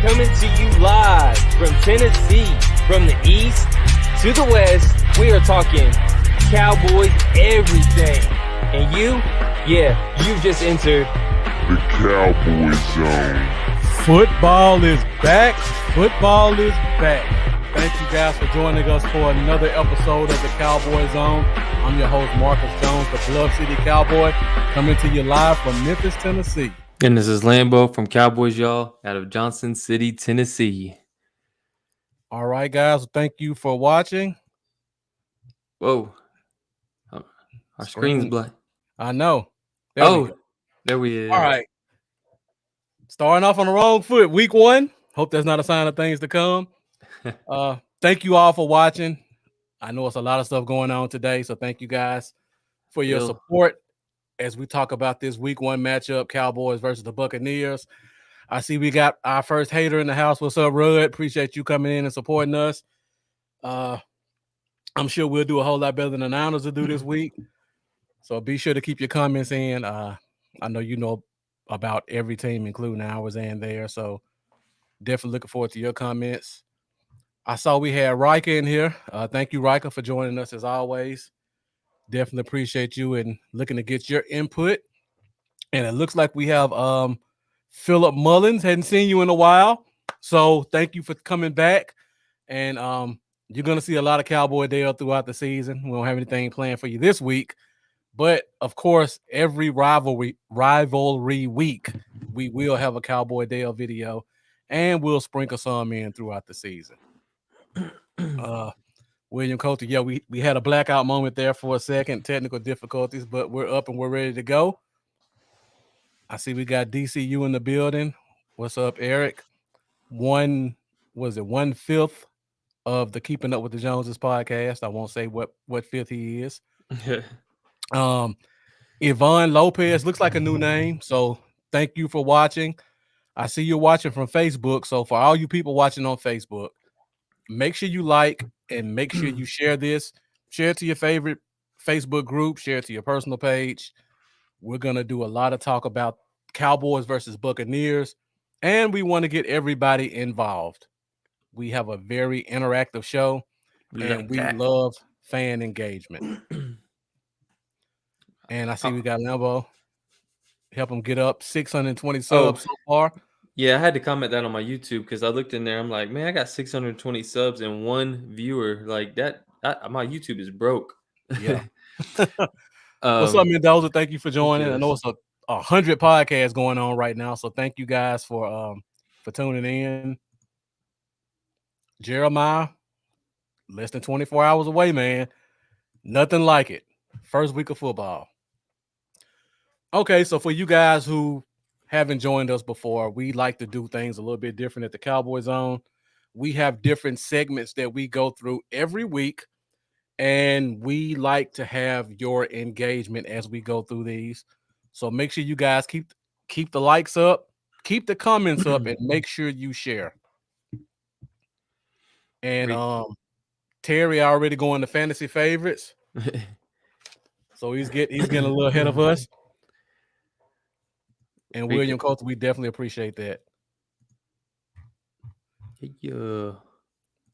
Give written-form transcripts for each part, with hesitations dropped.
coming to you live from Tennessee, from the east to the west. We are talking Cowboys every day. And you've just entered the Cowboy Zone. Football is back. Football is back. Thank you guys for joining us for another episode of the Cowboy Zone. I'm your host, Marcus Jones, the Glove City Cowboy, coming to you live from Memphis, Tennessee. And this is Lambo from Cowboys, y'all, out of Johnson City, Tennessee. All right, guys. Thank you for watching. Whoa. Our screen's black. I know. There we is. All right. Starting off on the wrong foot. Week one. Hope that's not a sign of things to come. Thank you all for watching. I know it's a lot of stuff going on today, so thank you guys for your support as we talk about this week one matchup, Cowboys versus the Buccaneers. I see we got our first hater in the house. What's up, Rudd? Appreciate you coming in and supporting us. I'm sure we'll do a whole lot better than the Niners will do this week. So be sure to keep your comments in. I know you know about every team, including ours and theirs. So definitely looking forward to your comments. I saw we had Riker in here. Thank you, Riker, for joining us as always. Definitely appreciate you and looking to get your input. And it looks like we have Philip Mullins. Hadn't seen you in a while. So thank you for coming back. And you're going to see a lot of Cowboy Dale throughout the season. We don't have anything planned for you this week. But, of course, every rivalry week, we will have a Cowboy Dale video. And we'll sprinkle some in throughout the season. William Coulter, we had a blackout moment there for a second, technical difficulties, but we're up and we're ready to go. I see we got DCU in the building. What's up, Eric? 1/5 of the Keeping Up with the Joneses podcast. I won't say what fifth he is. Yvonne Lopez looks like a new name, so thank you for watching. I see you're watching from Facebook, so for all you people watching on Facebook, make sure you like and make sure you share this. Share it to your favorite Facebook group. Share it to your personal page. We're going to do a lot of talk about Cowboys versus Buccaneers, and we want to get everybody involved. We have a very interactive show, and we love fan engagement. And I see we got Lambo. Help them get up 620 subs so far. Yeah, I had to comment that on my YouTube because I looked in there. I'm like, man, I got 620 subs and one viewer. Like that my YouTube is broke. Yeah. What's up, Mendoza? Thank you for joining. I know it's 100 podcasts going on right now, so thank you guys for tuning in. Jeremiah, less than 24 hours away, man. Nothing like it. First week of football. Okay, so for you guys who haven't joined us before, we like to do things a little bit different at the Cowboy Zone. We have different segments that we go through every week, and we like to have your engagement as we go through these. So make sure you guys keep the likes up, keep the comments up, and make sure you share. And Terry already going to fantasy favorites, so he's getting a little ahead of us. And William Coulter, we definitely appreciate that. Yeah,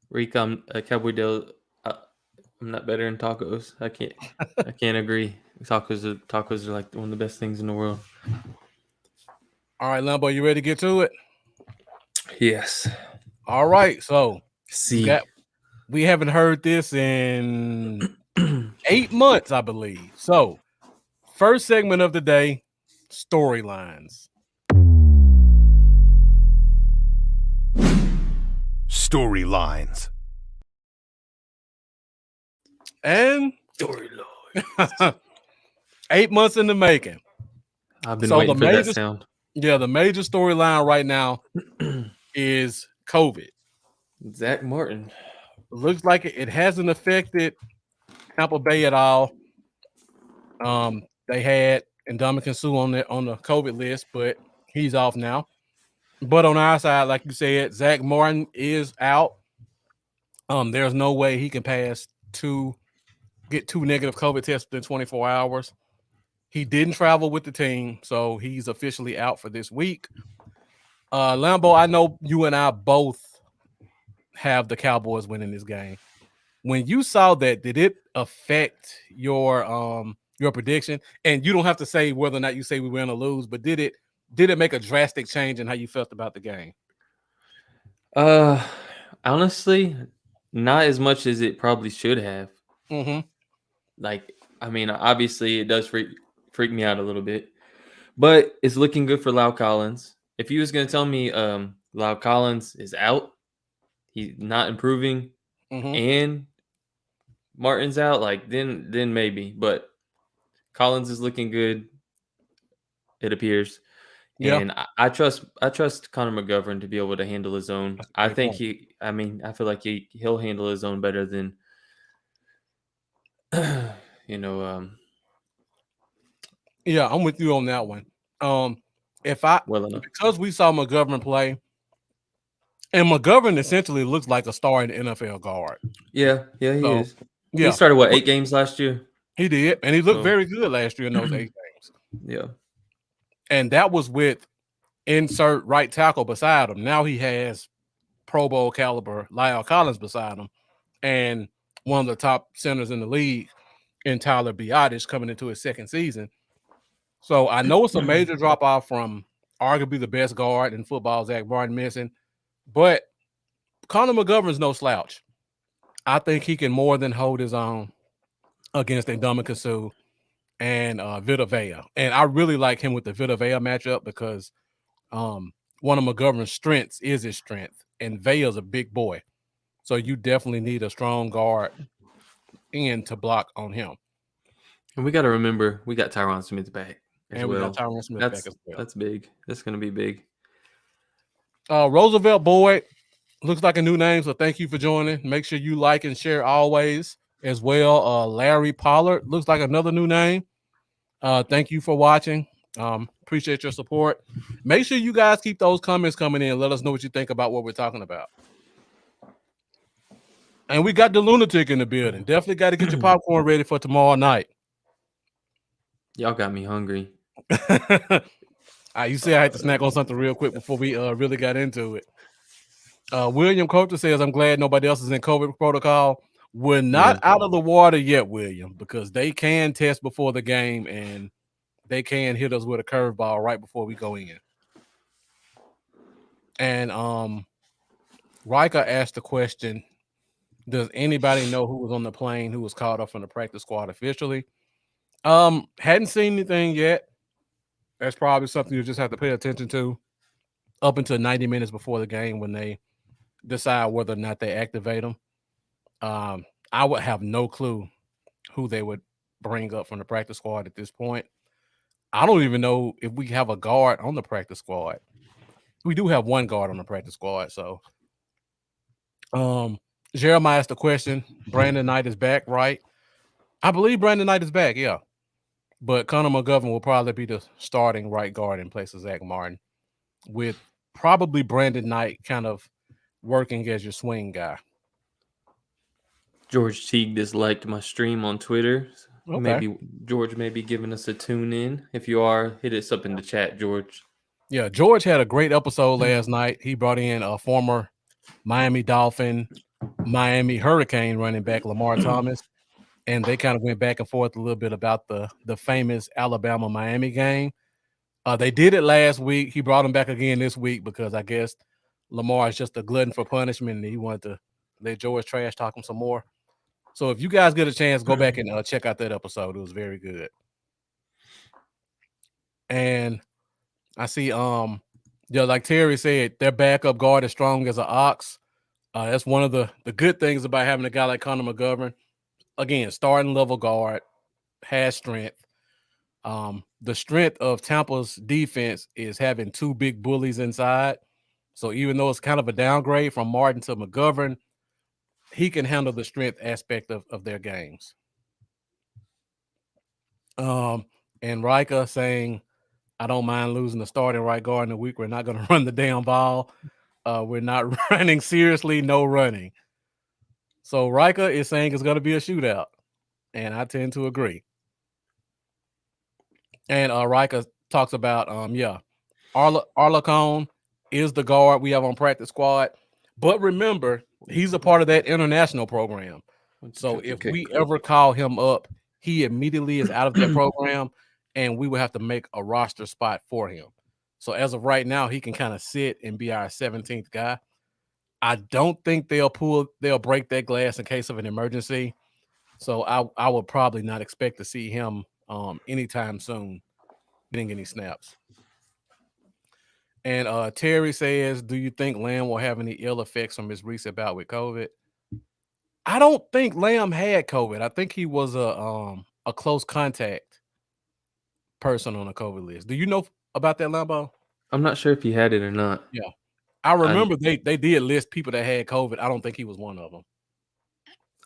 Rick, I'm a Cowboy Dale. I'm not better than tacos. I can't agree. Tacos are like one of the best things in the world. All right, Lambo, you ready to get to it? Yes. All right, so see, we haven't heard this in 8 months, I believe. So, first segment of the day. Storylines. And storyline. 8 months in the making. I've been waiting for that sound. Yeah, the major storyline right now is COVID. Zach Martin. Looks like it hasn't affected Tampa Bay at all. They had Ndamukong Suh on the COVID list, but he's off now. But on our side, like you said, Zach Martin is out. There's no way he can get two negative COVID tests within 24 hours. He didn't travel with the team, so he's officially out for this week. Lambo, I know you and I both have the Cowboys winning this game. When you saw that, did it affect your prediction? And you don't have to say whether or not you say we win or lose, but did it make a drastic change in how you felt about the game? Honestly, not as much as it probably should have. Mm-hmm. Like, I mean, obviously it does freak me out a little bit, but it's looking good for Lau Collins. If you was gonna tell me Lau Collins is out, he's not improving, Mm-hmm. and Martin's out, like then maybe. But Collins is looking good, it appears. Yeah. And I trust Conor McGovern to be able to handle his own. That's a I great think point. I feel like he'll handle his own better than you know, Yeah, I'm with you on that one. well enough. Because we saw McGovern play, and McGovern essentially looks like a starting NFL guard. Yeah, he is. Yeah, He started 8 games last year? he did, and he looked So- very good last year in those 8 games. Yeah. And that was with insert right tackle beside him. Now he has Pro Bowl caliber Lyle Collins beside him, and one of the top centers in the league in Tyler Biadasz coming into his second season. So I know it's a major drop off from arguably the best guard in football, Zach Martin missing, but Conor McGovern's no slouch. I think he can more than hold his own against Ndamukong Suh and Vita Vea. And I really like him with the Vita Vea matchup because one of McGovern's strengths is his strength, and Vea's a big boy. So you definitely need a strong guard in to block on him. And we got to remember, we got Tyron Smith back as And well. we got Tyron Smith back as well. That's big. That's going to be big. Roosevelt Boyd looks like a new name, so thank you for joining. Make sure you like and share always as well. Larry Pollard looks like another new name. Thank you for watching. Appreciate your support. Make sure you guys keep those comments coming in. Let us know what you think about what we're talking about. And we got the lunatic in the building. Definitely got to get your popcorn ready for tomorrow night. Y'all got me hungry. You see, I had to snack on something real quick before we really got into it. William Coulter says, I'm glad nobody else is in COVID protocol. We're not out of the water yet, William, because they can test before the game and they can hit us with a curveball right before we go in. And Riker asked the question, does anybody know who was on the plane who was called up from the practice squad officially? Hadn't seen anything yet. That's probably something you just have to pay attention to up until 90 minutes before the game when they decide whether or not they activate them. I would have no clue who they would bring up from the practice squad at this point. I don't even know if we have a guard on the practice squad. We do have one guard on the practice squad. So Jeremiah asked the question, Brandon Knight is back, right? I believe Brandon Knight is back, yeah. But Conor McGovern will probably be the starting right guard in place of Zach Martin, with probably Brandon Knight kind of working as your swing guy. George Teague disliked my stream on Twitter. Okay. Maybe George may be giving us a tune in. If you are, hit us up in the chat, George. Yeah, George had a great episode last night. He brought in a former Miami Dolphin, Miami Hurricane running back Lamar Thomas, and they kind of went back and forth a little bit about the famous Alabama-Miami game. They did it last week. He brought him back again this week because I guess Lamar is just a glutton for punishment, and he wanted to let George trash talk him some more. So if you guys get a chance, go back and check out that episode. It was very good. And I see, like Terry said, their backup guard is strong as an ox. That's one of the good things about having a guy like Conor McGovern. Again, starting level guard, has strength. The strength of Tampa's defense is having two big bullies inside. So even though it's kind of a downgrade from Martin to McGovern, he can handle the strength aspect of their games. And Riker saying, I don't mind losing the starting right guard in the week. We're not going to run the damn ball. We're not running seriously, no running. So Riker is saying it's going to be a shootout. And I tend to agree. And Riker talks about, Arlacone is the guard we have on practice squad. But remember, he's a part of that international program. So if we ever call him up, he immediately is out of that program, and we will have to make a roster spot for him. So as of right now, he can kind of sit and be our 17th guy. I don't think they'll break that glass in case of an emergency. So I would probably not expect to see him anytime soon getting any snaps. And Terry says, do you think Lamb will have any ill effects from his recent bout with COVID? I don't think Lamb had COVID. I think he was a close contact person on the COVID list. Do you know about that, Lambo? I'm not sure if he had it or not. Yeah. I remember they did list people that had COVID. I don't think he was one of them.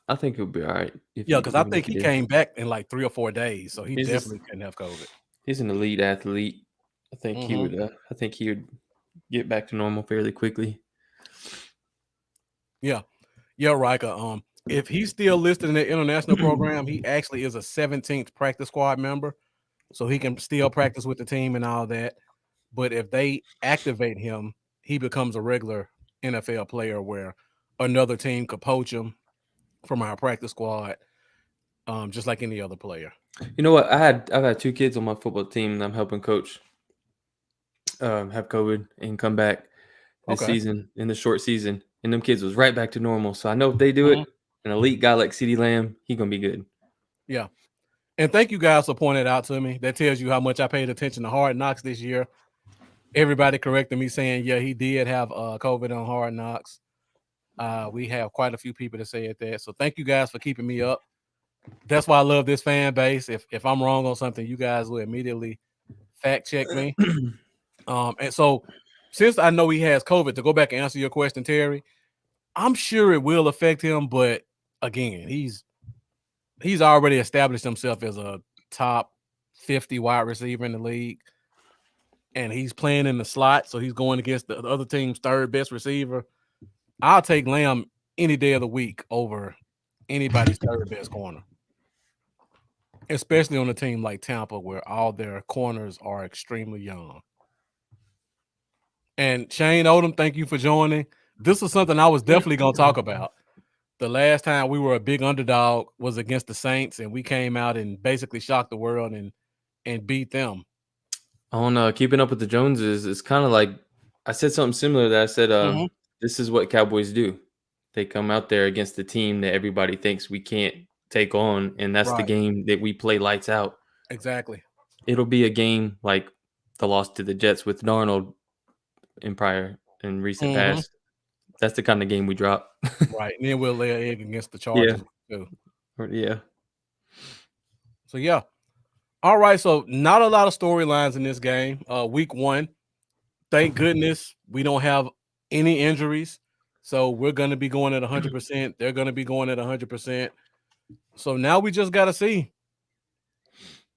I think he'll be all right. Because I think he came back in like 3 or 4 days, so he definitely couldn't have COVID. He's an elite athlete. I think he would. I think he would get back to normal fairly quickly. Yeah, Rika. If he's still listed in the international program, he actually is a 17th practice squad member, so he can still practice with the team and all that. But if they activate him, he becomes a regular NFL player where another team could poach him from our practice squad, just like any other player. You know what? I've had 2 kids on my football team that I'm helping coach have COVID and come back this season in the short season, and them kids was right back to normal. So I know if they do it, an elite guy like CeeDee Lamb, he gonna be good. Yeah, and thank you guys for pointing it out to me. That tells you how much I paid attention to Hard Knocks this year. Everybody corrected me saying, yeah, he did have COVID on Hard Knocks. We have quite a few people that said that. So thank you guys for keeping me up. That's why I love this fan base. If I'm wrong on something, you guys will immediately fact check me. And so since I know he has COVID, to go back and answer your question, Terry, I'm sure it will affect him. But again, he's already established himself as a top 50 wide receiver in the league. And he's playing in the slot, so he's going against the other team's third best receiver. I'll take Lamb any day of the week over anybody's third best corner, especially on a team like Tampa where all their corners are extremely young. And Shane Odom, thank you for joining. This is something I was definitely going to talk about. The last time we were a big underdog was against the Saints, and we came out and basically shocked the world and beat them. On Keeping Up with the Joneses, it's kind of like I said something similar that I said, this is what Cowboys do. They come out there against the team that everybody thinks we can't take on, and that's the game that we play lights out. Exactly. It'll be a game like the loss to the Jets with Darnold in recent past. That's the kind of game we drop. Right. And then we'll lay an egg against the Chargers too. Yeah. So yeah. All right, so not a lot of storylines in this game. Week 1, thank goodness we don't have any injuries. So we're going to be going at 100%. They're going to be going at 100%. So now we just got to see,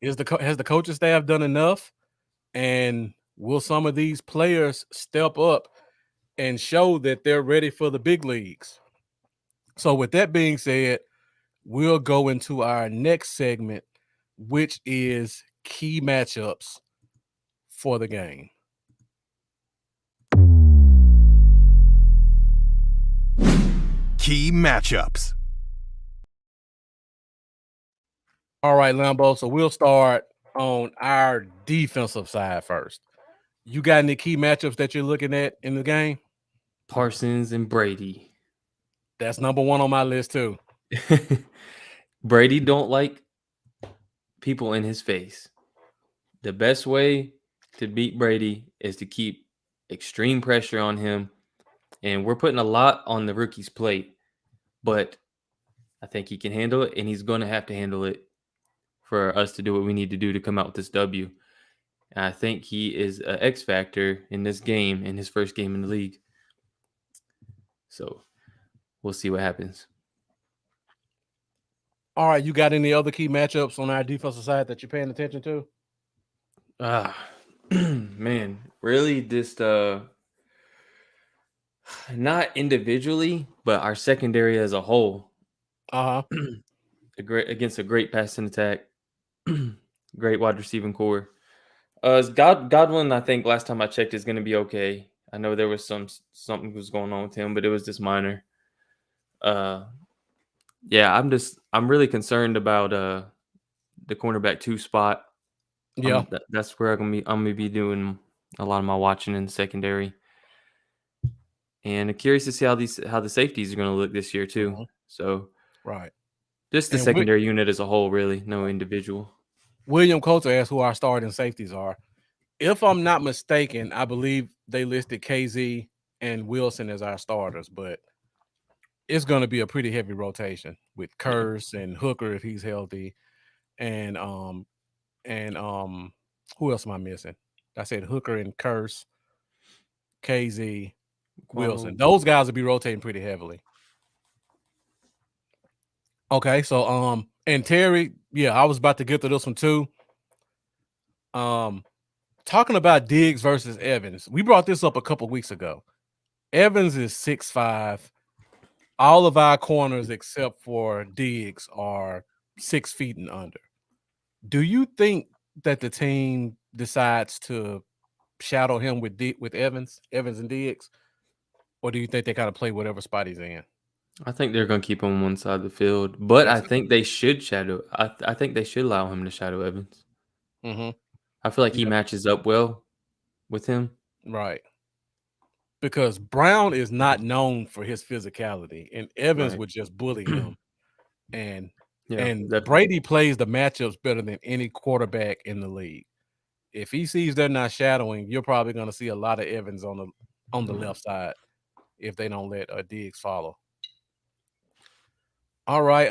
has the coaching staff done enough? And will some of these players step up and show that they're ready for the big leagues? So with that being said, we'll go into our next segment, which is key matchups for the game. Key matchups. All right, Lambo. So we'll start on our defensive side first. You got any key matchups that you're looking at in the game? Parsons and Brady. That's number 1 on my list too. Brady don't like people in his face. The best way to beat Brady is to keep extreme pressure on him. And we're putting a lot on the rookie's plate, but I think he can handle it, and he's going to have to handle it for us to do what we need to do to come out with this W. And I think he is an X factor in this game, in his first game in the league. So we'll see what happens. All right, you got any other key matchups on our defensive side that you're paying attention to? Man, really just not individually, but our secondary as a whole. Against a great passing attack, great wide receiving core. Godwin, I think last time I checked, is going to be okay. I know there was something was going on with him, but it was just minor. Yeah, I'm really concerned about the cornerback 2 spot. Yeah. That's where I'm gonna be doing a lot of my watching in the secondary. And I'm curious to see how the safeties are gonna look this year too. Mhm. So Right. just the And secondary unit as a whole, really, no individual. William Coulter asked who our starting safeties are. If I'm not mistaken, I believe they listed KZ and Wilson as our starters, but it's going to be a pretty heavy rotation with Curse and Hooker if he's healthy, and who else am I missing? I said Hooker and Curse, KZ, Wilson. Those guys will be rotating pretty heavily. Okay, so and Terry, yeah, I was about to get to this one too. Talking about Diggs versus Evans, we brought this up a couple weeks ago. Evans is 6'5". All of our corners except for Diggs are 6 feet and under. Do you think that the team decides to shadow him with Evans and Diggs, or do you think they kind of play whatever spot he's in? I think they're gonna keep him on one side of the field, but I That's it. think they should shadow. I think they should allow him to shadow Evans. Mm-hmm. I feel like he Yeah. matches up well with him. Right. Because Brown is not known for his physicality, and Evans Right. would just bully him. And Yeah, Brady plays the matchups better than any quarterback in the league. If he sees they're not shadowing, you're probably going to see a lot of Evans on the left side if they don't let Diggs follow. All right,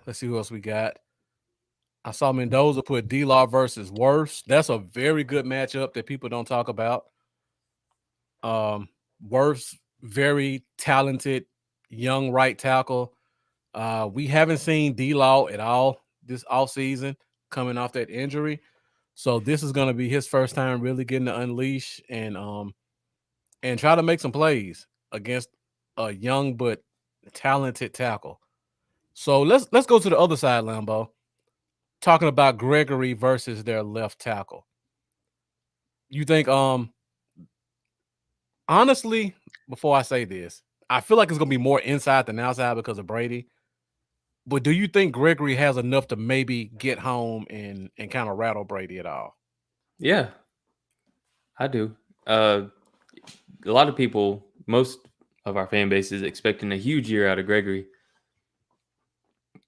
let's see who else we got. I saw Mendoza put D-Law versus Wirfs. That's a very good matchup that people don't talk about. Wirfs, very talented young right tackle. We haven't seen D-Law at all this offseason coming off that injury. So this is going to be his first time really getting to unleash and try to make some plays against a young but talented tackle. So let's go to the other side, Lambo. Talking about Gregory versus their left tackle. You think honestly, before I say this, I feel like it's going to be more inside than outside because of Brady. But do you think Gregory has enough to maybe get home and kind of rattle Brady at all? Yeah, I do. A lot of people, most of our fan base is expecting a huge year out of Gregory,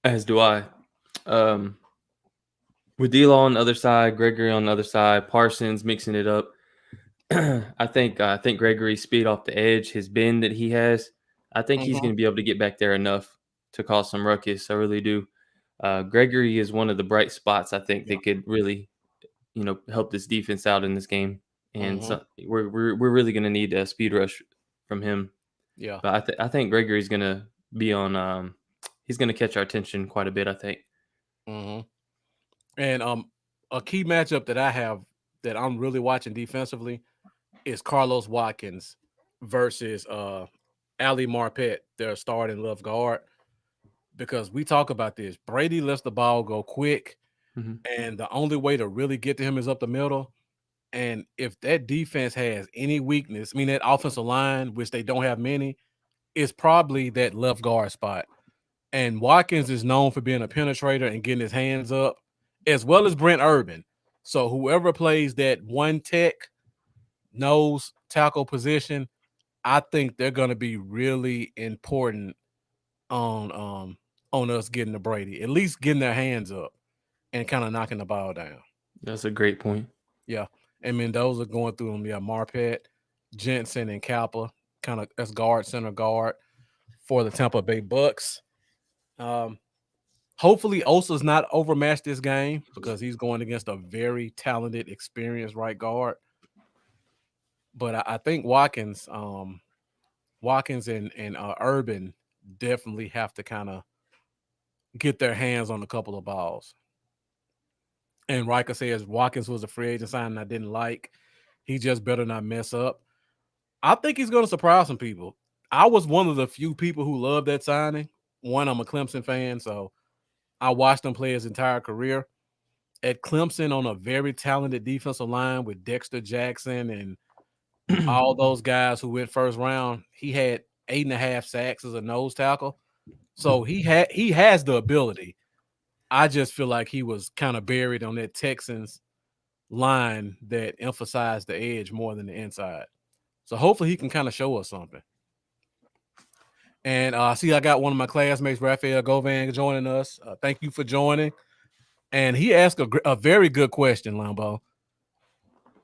as do I. With D-Law on the other side, Gregory on the other side, Parsons mixing it up. I think Gregory's speed off the edge, his bend that he has, I think he's going to be able to get back there enough to cause some ruckus. I really do. Gregory is one of the bright spots. I think that could really, help this defense out in this game. And so we're really going to need a speed rush from him. Yeah, but I think Gregory's going to be on. He's going to catch our attention quite a bit, I think. And a key matchup that I have that I'm really watching defensively is Carlos Watkins versus Ali Marpet, their starting left guard. Because we talk about this, Brady lets the ball go quick, and the only way to really get to him is up the middle. And if that defense has any weakness, I mean that offensive line, which they don't have many, is probably that left guard spot. And Watkins is known for being a penetrator and getting his hands up, as well as Brent Urban. So whoever plays that one tech nose tackle position, I think they're going to be really important on us getting to Brady, at least getting their hands up and kind of knocking the ball down. That's a great point. Yeah, and Mendoza going through them. Yeah, Marpet, Jensen, and Kappa, kind of as center guard for the Tampa Bay Bucks. Hopefully Osa's not overmatched this game because he's going against a very talented, experienced right guard. But I think Watkins and Urban definitely have to kind of get their hands on a couple of balls. And Riker says Watkins was a free agent signing I didn't like. He just better not mess up. I think he's going to surprise some people. I was one of the few people who loved that signing. One, I'm a Clemson fan, so I watched him play his entire career. At Clemson on a very talented defensive line with Dexter Jackson and all those guys who went first round, he had 8.5 sacks as a nose tackle. So he has the ability. I just feel like he was kind of buried on that Texans line that emphasized the edge more than the inside. So hopefully he can kind of show us something. And see, I got one of my classmates, Raphael Govan, joining us. Thank you for joining. And he asked a very good question, Lambo.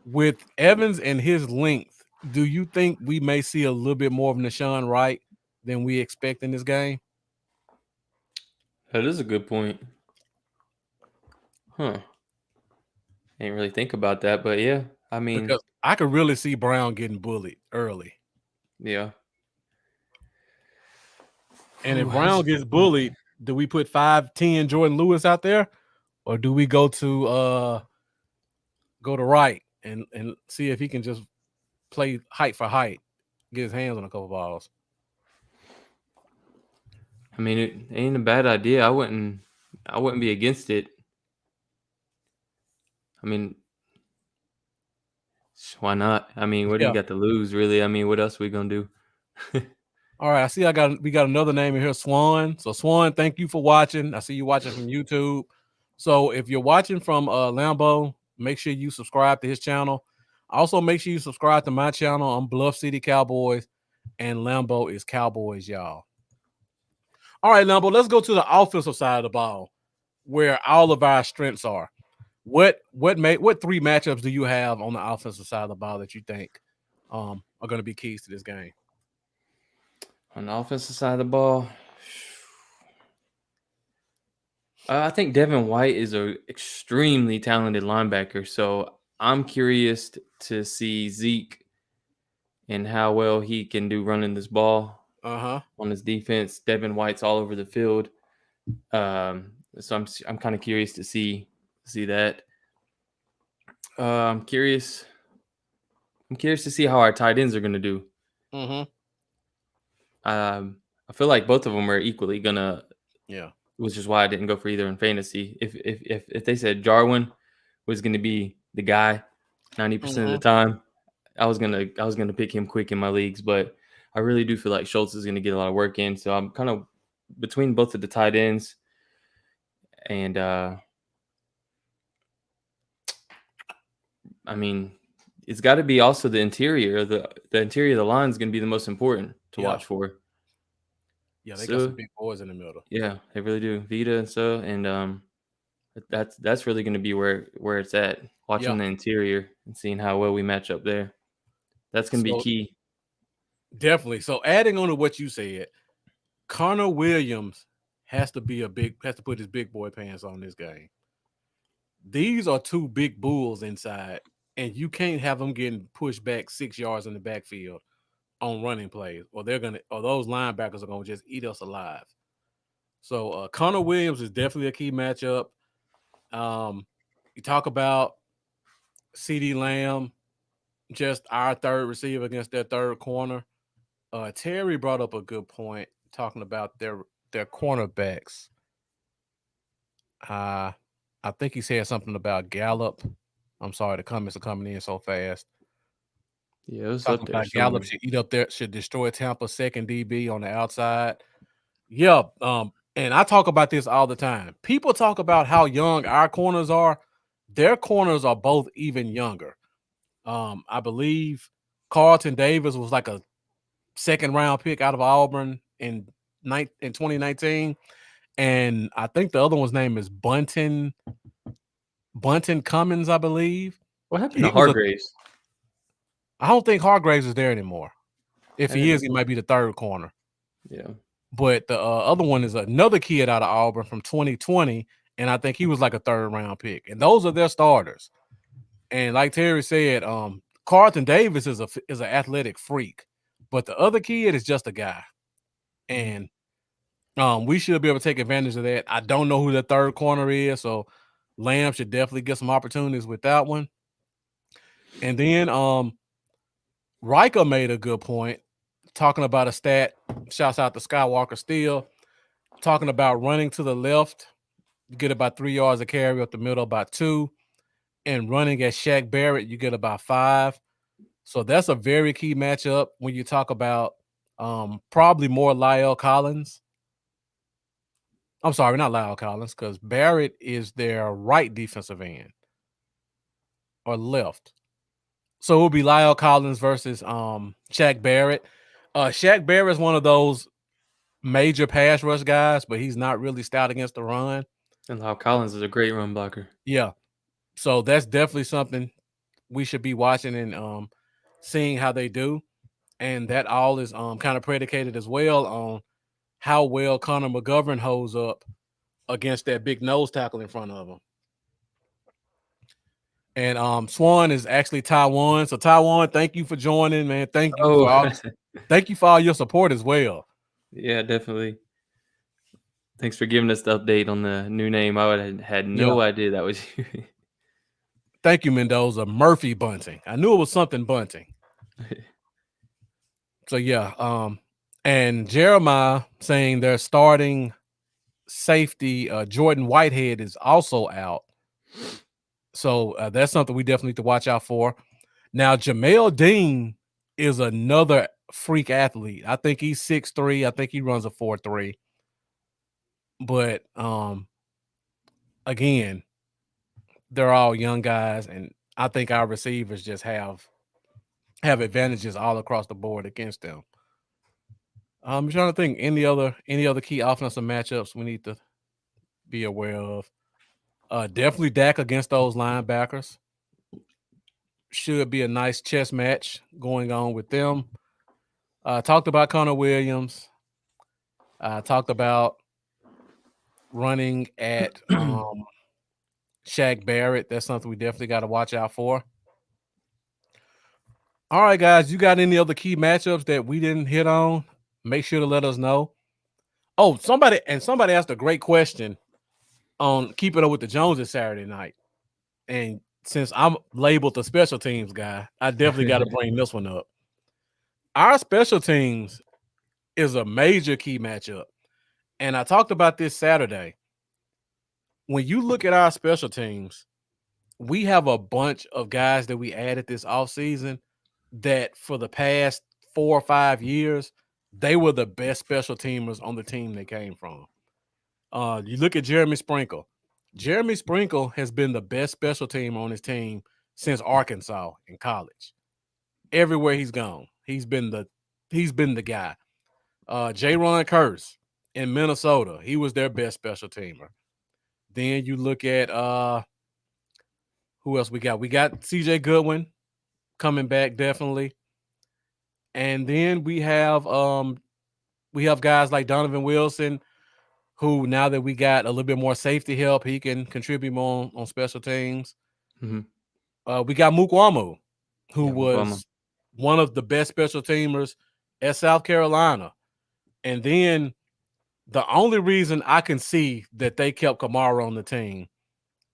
With Evans and his length, do you think we may see a little bit more of Nashawn Wright than we expect in this game? That is a good point. Huh. Ain't really think about that, but yeah, I mean, Because I could really see Brown getting bullied early. yeah. And if Brown gets bullied, do we put 5'10" Jordan Lewis out there? Or do we go to Wright and see if he can just play height for height, get his hands on a couple balls? I mean, it ain't a bad idea. I wouldn't be against it. I mean, why not? I mean, what do you got to lose, really? I mean, what else are we gonna do? All right, I see we got another name in here, Swan. So Swan, thank you for watching. I see you watching from YouTube. So if you're watching from Lambo, make sure you subscribe to his channel. Also, make sure you subscribe to my channel. I'm Bluff City Cowboys, and Lambo is Cowboys, y'all. All right, Lambo, let's go to the offensive side of the ball, where all of our strengths are. What three matchups do you have on the offensive side of the ball that you think are going to be keys to this game? On the offensive side of the ball, I think Devin White is an extremely talented linebacker. So I'm curious to see Zeke and how well he can do running this ball on his defense. Devin White's all over the field. So I'm kind of curious to see that. I'm curious to see how our tight ends are going to do. I feel like both of them are equally gonna. Yeah. Which is why I didn't go for either in fantasy. If they said Jarwin was going to be the guy 90% of the time, I was gonna pick him quick in my leagues. But I really do feel like Schultz is going to get a lot of work in. So I'm kind of between both of the tight ends, and I mean, it's got to be also the interior. The interior of the line is going to be the most important to watch for. Yeah, they got some big boys in the middle. Yeah, they really do. Vita and so, and that's really going to be where it's at. Watching the interior and seeing how well we match up there. That's going to be key. Definitely. So adding on to what you said, Conor Williams has to put his big boy pants on this game. These are two big bulls inside, and you can't have them getting pushed back 6 yards in the backfield on running plays, or those linebackers are gonna just eat us alive. So Conor Williams is definitely a key matchup. You talk about CeeDee Lamb, just our third receiver against their third corner. Terry brought up a good point talking about their cornerbacks. I think he said something about Gallup. I'm sorry, the comments are coming in so fast. Yeah, it was up there. Gallup should eat up there, should destroy Tampa's second DB on the outside. Yeah, and I talk about this all the time. People talk about how young our corners are. Their corners are both even younger. I believe Carlton Davis was like a second-round pick out of Auburn in 2019, and I think the other one's name is Bunton Cummins, I believe. What happened to Hargraves? I don't think Hargraves is there anymore. If he is, he might be the third corner. Yeah. But the other one is another kid out of Auburn from 2020, and I think he was like a third-round pick. And those are their starters. And like Terry said, Carlton Davis is an athletic freak, but the other kid is just a guy. And we should be able to take advantage of that. I don't know who the third corner is, so Lamb should definitely get some opportunities with that one. And then Riker made a good point talking about a stat. Shouts out to Skywalker Steel, talking about running to the left, you get about 3 yards of carry, up the middle about 2, and running at Shaq Barrett, you get about 5. So that's a very key matchup when you talk about probably more Lyle Collins. I'm sorry, not Lyle Collins, because Barrett is their right defensive end or left. So it will be Lyle Collins versus Shaq Barrett. Shaq Barrett is one of those major pass rush guys, but he's not really stout against the run. And Lyle Collins is a great run blocker. Yeah. So that's definitely something we should be watching and seeing how they do. And that all is kind of predicated as well on how well Conor McGovern holds up against that big nose tackle in front of him. And Swan is actually Taiwan. So Taiwan, thank you for joining, man. Thank you for all your support as well. Yeah, definitely. Thanks for giving us the update on the new name. I would have had no idea that was you. Thank you, Mendoza. Murphy Bunting. I knew it was something Bunting. So yeah, and Jeremiah saying their starting safety, Jordan Whitehead, is also out. So that's something we definitely need to watch out for. Now, Jamael Dean is another freak athlete. I think he's 6'3". I think he runs a 4.3. But again, they're all young guys, and I think our receivers just have advantages all across the board against them. I'm trying to think any other key offensive matchups we need to be aware of. Definitely Dak against those linebackers. Should be a nice chess match going on with them. Talked about Connor Williams. Talked about running at Shaq Barrett. That's something we definitely got to watch out for. All right, guys, you got any other key matchups that we didn't hit on? Make sure to let us know. Oh, somebody asked a great question on Keeping Up with the Joneses Saturday night. And since I'm labeled the special teams guy, I definitely got to bring this one up. Our special teams is a major key matchup. And I talked about this Saturday. When you look at our special teams, we have a bunch of guys that we added this offseason that for the past 4 or 5 years, they were the best special teamers on the team they came from. You look at Jeremy Sprinkle. Jeremy Sprinkle has been the best special team on his team since Arkansas in college. Everywhere he's gone, he's been the guy. J-Ron Curse in Minnesota, he was their best special teamer. Then you look at who else we got? We got CJ Goodwin coming back definitely. And then we have guys like Donovan Wilson, who now that we got a little bit more safety help, he can contribute more on special teams. Mm-hmm. We got Mukwamu, who was one of the best special teamers at South Carolina. And then the only reason I can see that they kept Kamara on the team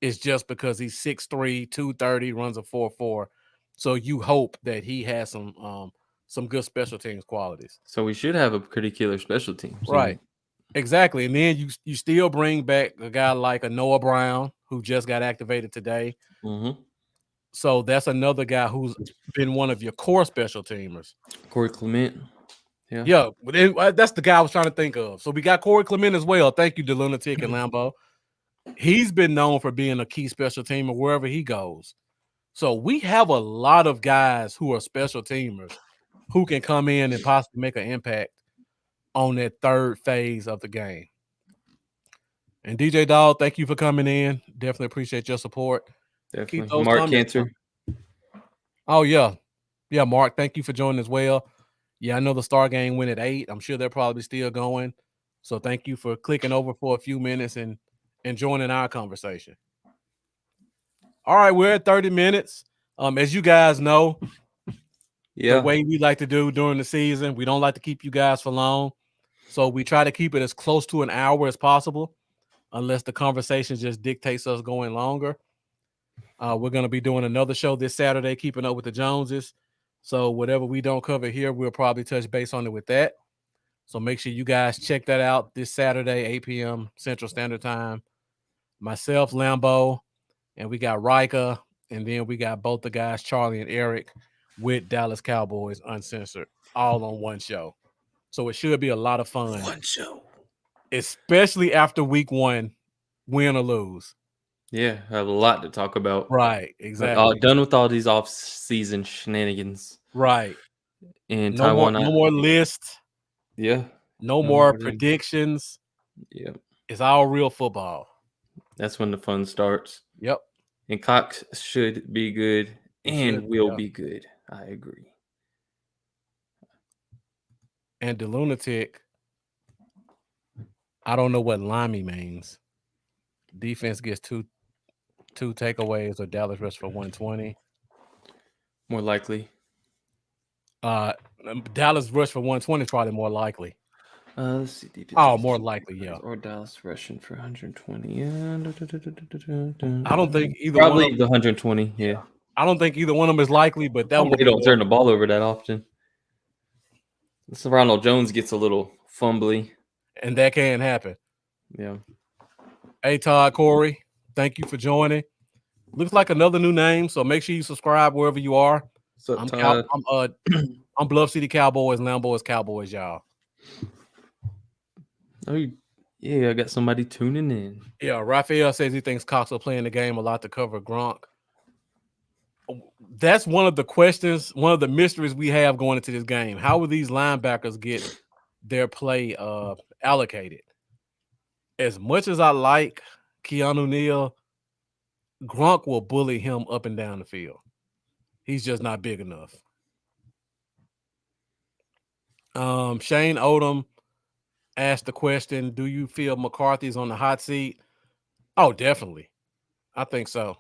is just because he's 6'3", 230, runs a 4.4. So you hope that he has some good special teams qualities. So we should have a pretty killer special team. Right. Exactly. And then you still bring back a guy like a Noah Brown, who just got activated today. Mm-hmm. So that's another guy who's been one of your core special teamers. Corey Clement. Yeah, that's the guy I was trying to think of. So we got Corey Clement as well. Thank you, DeLunatic and Lambo. He's been known for being a key special teamer wherever he goes. So we have a lot of guys who are special teamers who can come in and possibly make an impact on that third phase of the game. And DJ Dawg, thank you for coming in. Definitely appreciate your support. Definitely. Keep those Mark Cantor. Oh, yeah. Yeah, Mark, thank you for joining as well. Yeah, I know the Star game went at 8. I'm sure they're probably still going. So thank you for clicking over for a few minutes and joining our conversation. All right, we're at 30 minutes. As you guys know, the way we like to do during the season, we don't like to keep you guys for long. So we try to keep it as close to an hour as possible, unless the conversation just dictates us going longer. We're going to be doing another show this Saturday, Keeping Up with the Joneses. So whatever we don't cover here, we'll probably touch base on it with that. So make sure you guys check that out this Saturday, 8 p.m. Central Standard Time. Myself, Lambo, and we got Rika, and then we got both the guys, Charlie and Eric. with Dallas Cowboys Uncensored all on one show. So it should be a lot of fun. One show. Especially after week 1, win or lose. Yeah, I have a lot to talk about. Right, exactly. Done with all these off-season shenanigans. Right. In No Taiwan. no more lists. Yeah. No No more more predictions. Yeah. It's all real football. That's when the fun starts. Yep. And Cox should be good It and should, will yeah. be good. I agree. And the lunatic, I don't know what limey means. Defense gets two takeaways or Dallas rushed for 120. More likely. Dallas rushed for 120 is probably more likely. Let's see. Oh, more likely, yeah. Or Dallas rushing for 120. I don't think either Probably one of the 120. Yeah. I don't think either one of them is likely, but that would They be don't turn the ball over that often. So Ronald Jones gets a little fumbly. And that can happen. Yeah. Hey, Todd, Corey, thank you for joining. Looks like another new name, so make sure you subscribe wherever you are. So Todd. I'm Bluff City Cowboys, Lambo is Cowboys, y'all. Oh, yeah, I got somebody tuning in. Yeah, Raphael says he thinks Cox will play in the game a lot to cover Gronk. That's one of the questions, one of the mysteries we have going into this game. How will these linebackers get their play allocated? As much as I like Keanu Neal, Gronk will bully him up and down the field. He's just not big enough. Shane Odom asked the question, do you feel McCarthy's on the hot seat? Oh, definitely. I think so.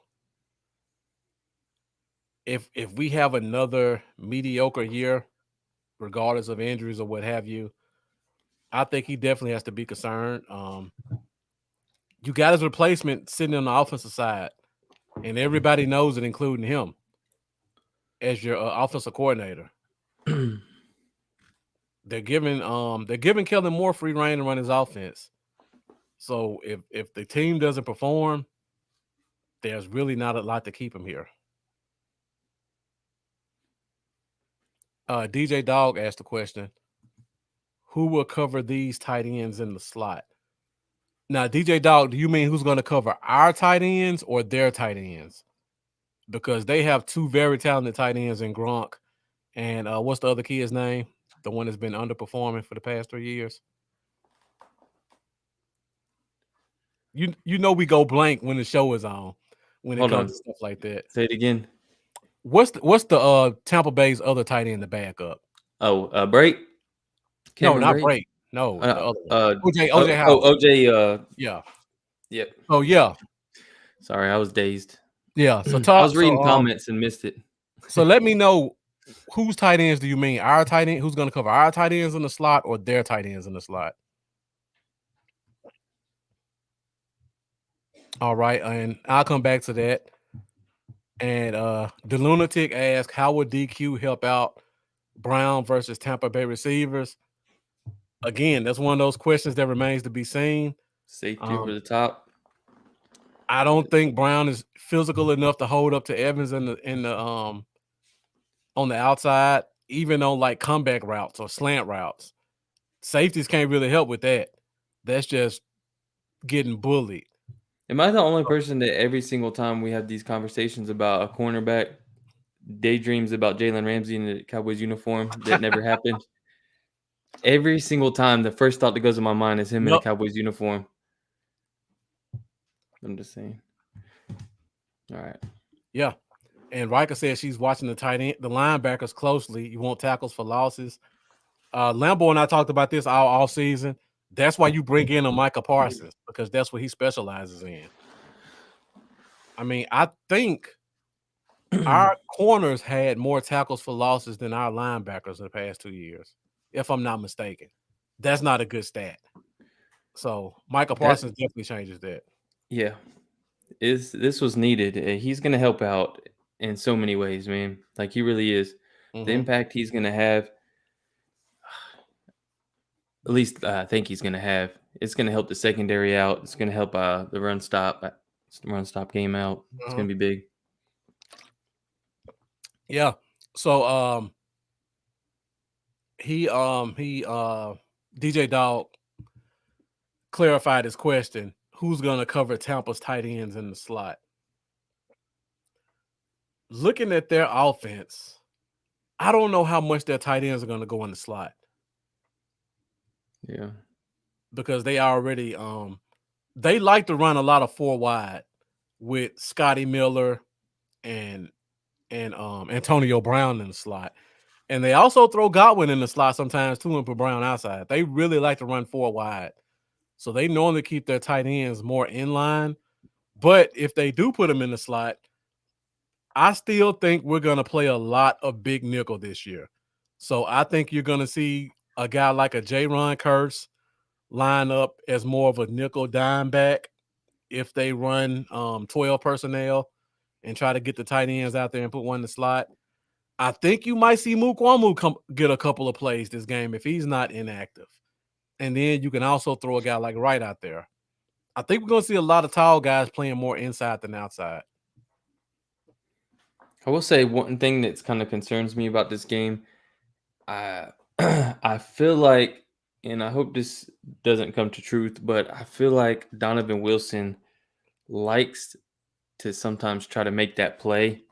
If we have another mediocre year, regardless of injuries or what have you, I think he definitely has to be concerned. You got his replacement sitting on the offensive side, and everybody knows it, including him, as your offensive coordinator. They're giving Kellen more free reign to run his offense. So if the team doesn't perform, there's really not a lot to keep him here. DJ Dog asked the question, who will cover these tight ends in the slot? Now, DJ Dog, do you mean who's going to cover our tight ends or their tight ends? Because they have two very talented tight ends in Gronk and what's the other kid's name? The one that's been underperforming for the past 3 years. You know we go blank when the show is on, when it comes to stuff like that. Say it again. What's the Tampa Bay's other tight end, the backup? Oh, Break? No, not Break. No, the other one. OJ Howard. OJ. Yeah. Yep. Oh, yeah. Sorry, I was dazed. Yeah. So I was reading comments and missed it. So let me know, whose tight ends do you mean? Our tight end? Who's going to cover our tight ends in the slot or their tight ends in the slot? All right, and I'll come back to that. And the lunatic asked, how would DQ help out Brown versus Tampa Bay receivers? Again, that's one of those questions that remains to be seen. Safety over the top. I don't think Brown is physical enough to hold up to Evans in the on the outside, even on like comeback routes or slant routes. Safeties can't really help with that. That's just getting bullied. Am I the only person that every single time we have these conversations about a cornerback daydreams about Jalen Ramsey in the Cowboys uniform that never happened? Every single time, the first thought that goes in my mind is him in a Cowboys uniform. I'm just saying. All right. Yeah. And Riker says she's watching the tight end, the linebackers closely. You want tackles for losses. Lambo and I talked about this all season. That's why you bring in a Micah Parsons, because that's what he specializes in. I mean, I think our corners had more tackles for losses than our linebackers in the past 2 years, if I'm not mistaken. That's not a good stat. So Micah Parsons definitely changes that. Yeah. This was needed. He's going to help out in so many ways, man. Like, he really is. Mm-hmm. The impact he's going to have, at least I think he's going to have, it's going to help the secondary out. It's going to help the run stop game out. It's going to be big. Yeah. So DJ Dog clarified his question. Who's going to cover Tampa's tight ends in the slot? Looking at their offense, I don't know how much their tight ends are going to go in the slot. Yeah. Because they already they like to run a lot of 4 wide with Scotty Miller and Antonio Brown in the slot. And they also throw Godwin in the slot sometimes too and put Brown outside. They really like to run 4 wide. So they normally keep their tight ends more in line. But if they do put them in the slot, I still think we're going to play a lot of big nickel this year. So I think you're going to see a guy like a J-Ron Curse line up as more of a nickel dime back if they run 12 personnel and try to get the tight ends out there and put one in the slot. I think you might see Mukwamu get a couple of plays this game if he's not inactive. And then you can also throw a guy like Wright out there. I think we're going to see a lot of tall guys playing more inside than outside. I will say one thing that's kind of concerns me about this game. I feel like, and I hope this doesn't come to truth, but I feel like Donovan Wilson likes to sometimes try to make that play.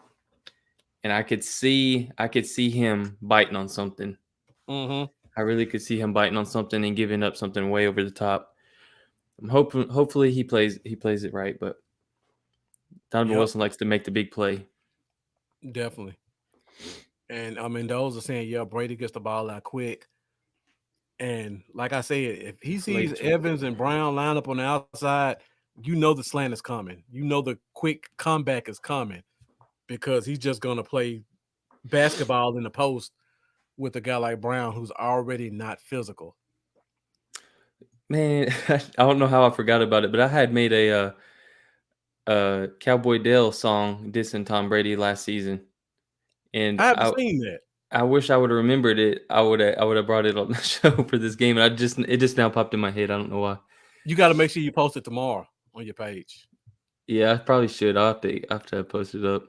And I could see him biting on something. Mm-hmm. I really could see him biting on something and giving up something way over the top. I'm hopefully he plays it right, but Donovan Wilson likes to make the big play. Definitely. And I mean, those are saying, yeah, Brady gets the ball out quick. And like I said, if he sees Evans and Brown line up on the outside, you know the slant is coming. You know the quick comeback is coming because he's just going to play basketball in the post with a guy like Brown who's already not physical. Man, I don't know how I forgot about it, but I had made a Cowboy Dale song dissing Tom Brady last season, and I haven't seen that. I wish I would have remembered it. I would have brought it on the show for this game, and it just now popped in my head. I don't know why. You got to make sure you post it tomorrow on your page. Yeah, I probably should. I'll have to post it up.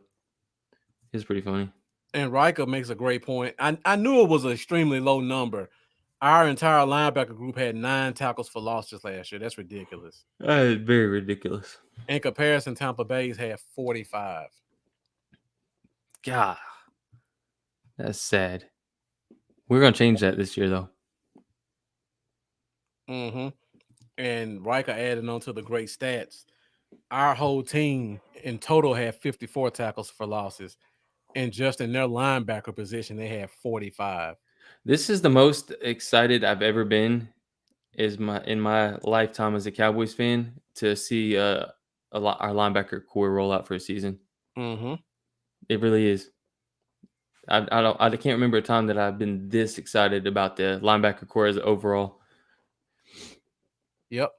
It's pretty funny. And Riker makes a great point. I knew it was an extremely low number. Our entire linebacker group had 9 tackles for losses last year. That's ridiculous. Very ridiculous. In comparison, Tampa Bay's had 45. God, that's sad. We're going to change that this year, though. Mm-hmm. And Riker added on to the great stats. Our whole team in total had 54 tackles for losses. And just in their linebacker position, they had 45. This is the most excited I've ever been in my lifetime as a Cowboys fan to see our linebacker core roll out for a season. Mm-hmm. It really is. I can't remember a time that I've been this excited about the linebacker core as overall. Yep.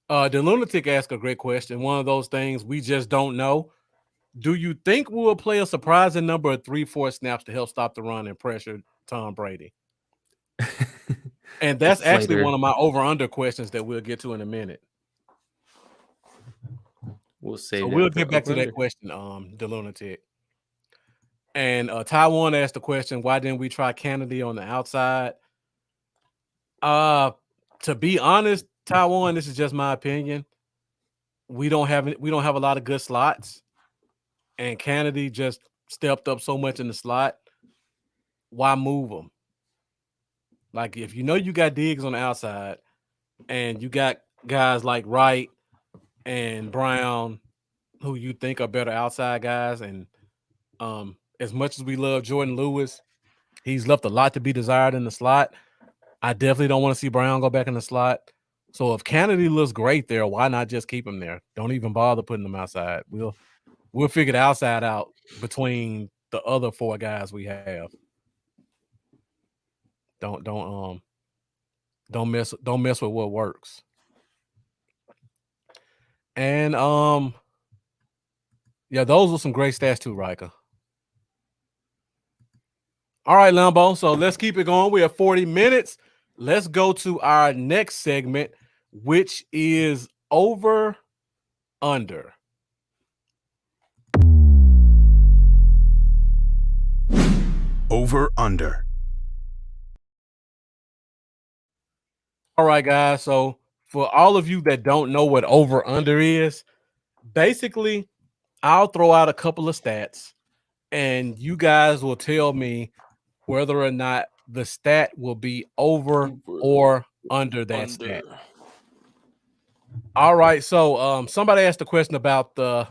The Lunatic asked a great question. One of those things we just don't know. Do you think we'll play a surprising number of 3-4 snaps to help stop the run and pressure Tom Brady? And that's actually later. one of my over-under questions that we'll get to in a minute. We'll say. So we'll get back to that question, the Lunatic. And Taiwan asked the question, why didn't we try Kennedy on the outside? To be honest, Taiwan, this is just my opinion. We don't have a lot of good slots. And Kennedy just stepped up so much in the slot. Why move him? Like, if you know you got Diggs on the outside and you got guys like Wright and Brown who you think are better outside guys, and as much as we love Jordan Lewis, he's left a lot to be desired in the slot. I definitely don't want to see Brown go back in the slot. So if Kennedy looks great there, why not just keep him there? Don't even bother putting him outside. We'll figure the outside out between the other 4 guys we have. Don't mess with what works. And yeah, those were some great stats too, Riker. All right, Lambo. So let's keep it going. We have 40 minutes. Let's go to our next segment, which is over under. Over under. All right, guys. So for all of you that don't know what over under is, basically, I'll throw out a couple of stats, and you guys will tell me whether or not the stat will be over or under that stat. All right. So somebody asked a question about the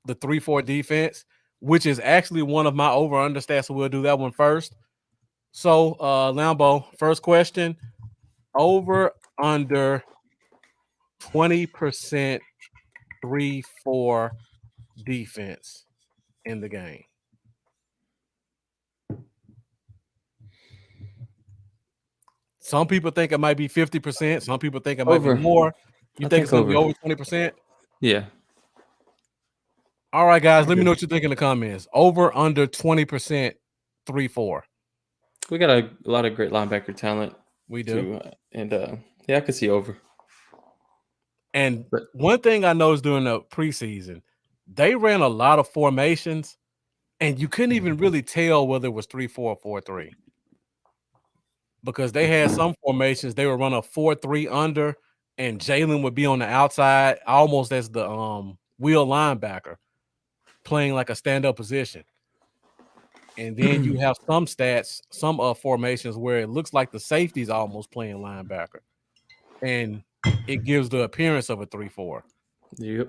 3-4 defense, which is actually one of my over under stats. So we'll do that one first. So Lambo, first question: over under 20% 3-4 defense in the game. Some people think it might be 50%. Some people think it might Over. be more. You I think it's think going to be over 20%? Yeah. All right, guys. Let me know what you think in the comments. Over, under 20%, 3-4. We got a lot of great linebacker talent. We do. Yeah, I could see over. And one thing I noticed during the preseason, they ran a lot of formations, and you couldn't even really tell whether it was 3-4 or 4-3. Because they had some formations, they would run a 4-3 under, and Jalen would be on the outside almost as the wheel linebacker, playing like a stand-up position. And then you have some stats, some formations where it looks like the safety's almost playing linebacker. And it gives the appearance of a 3-4. Yep.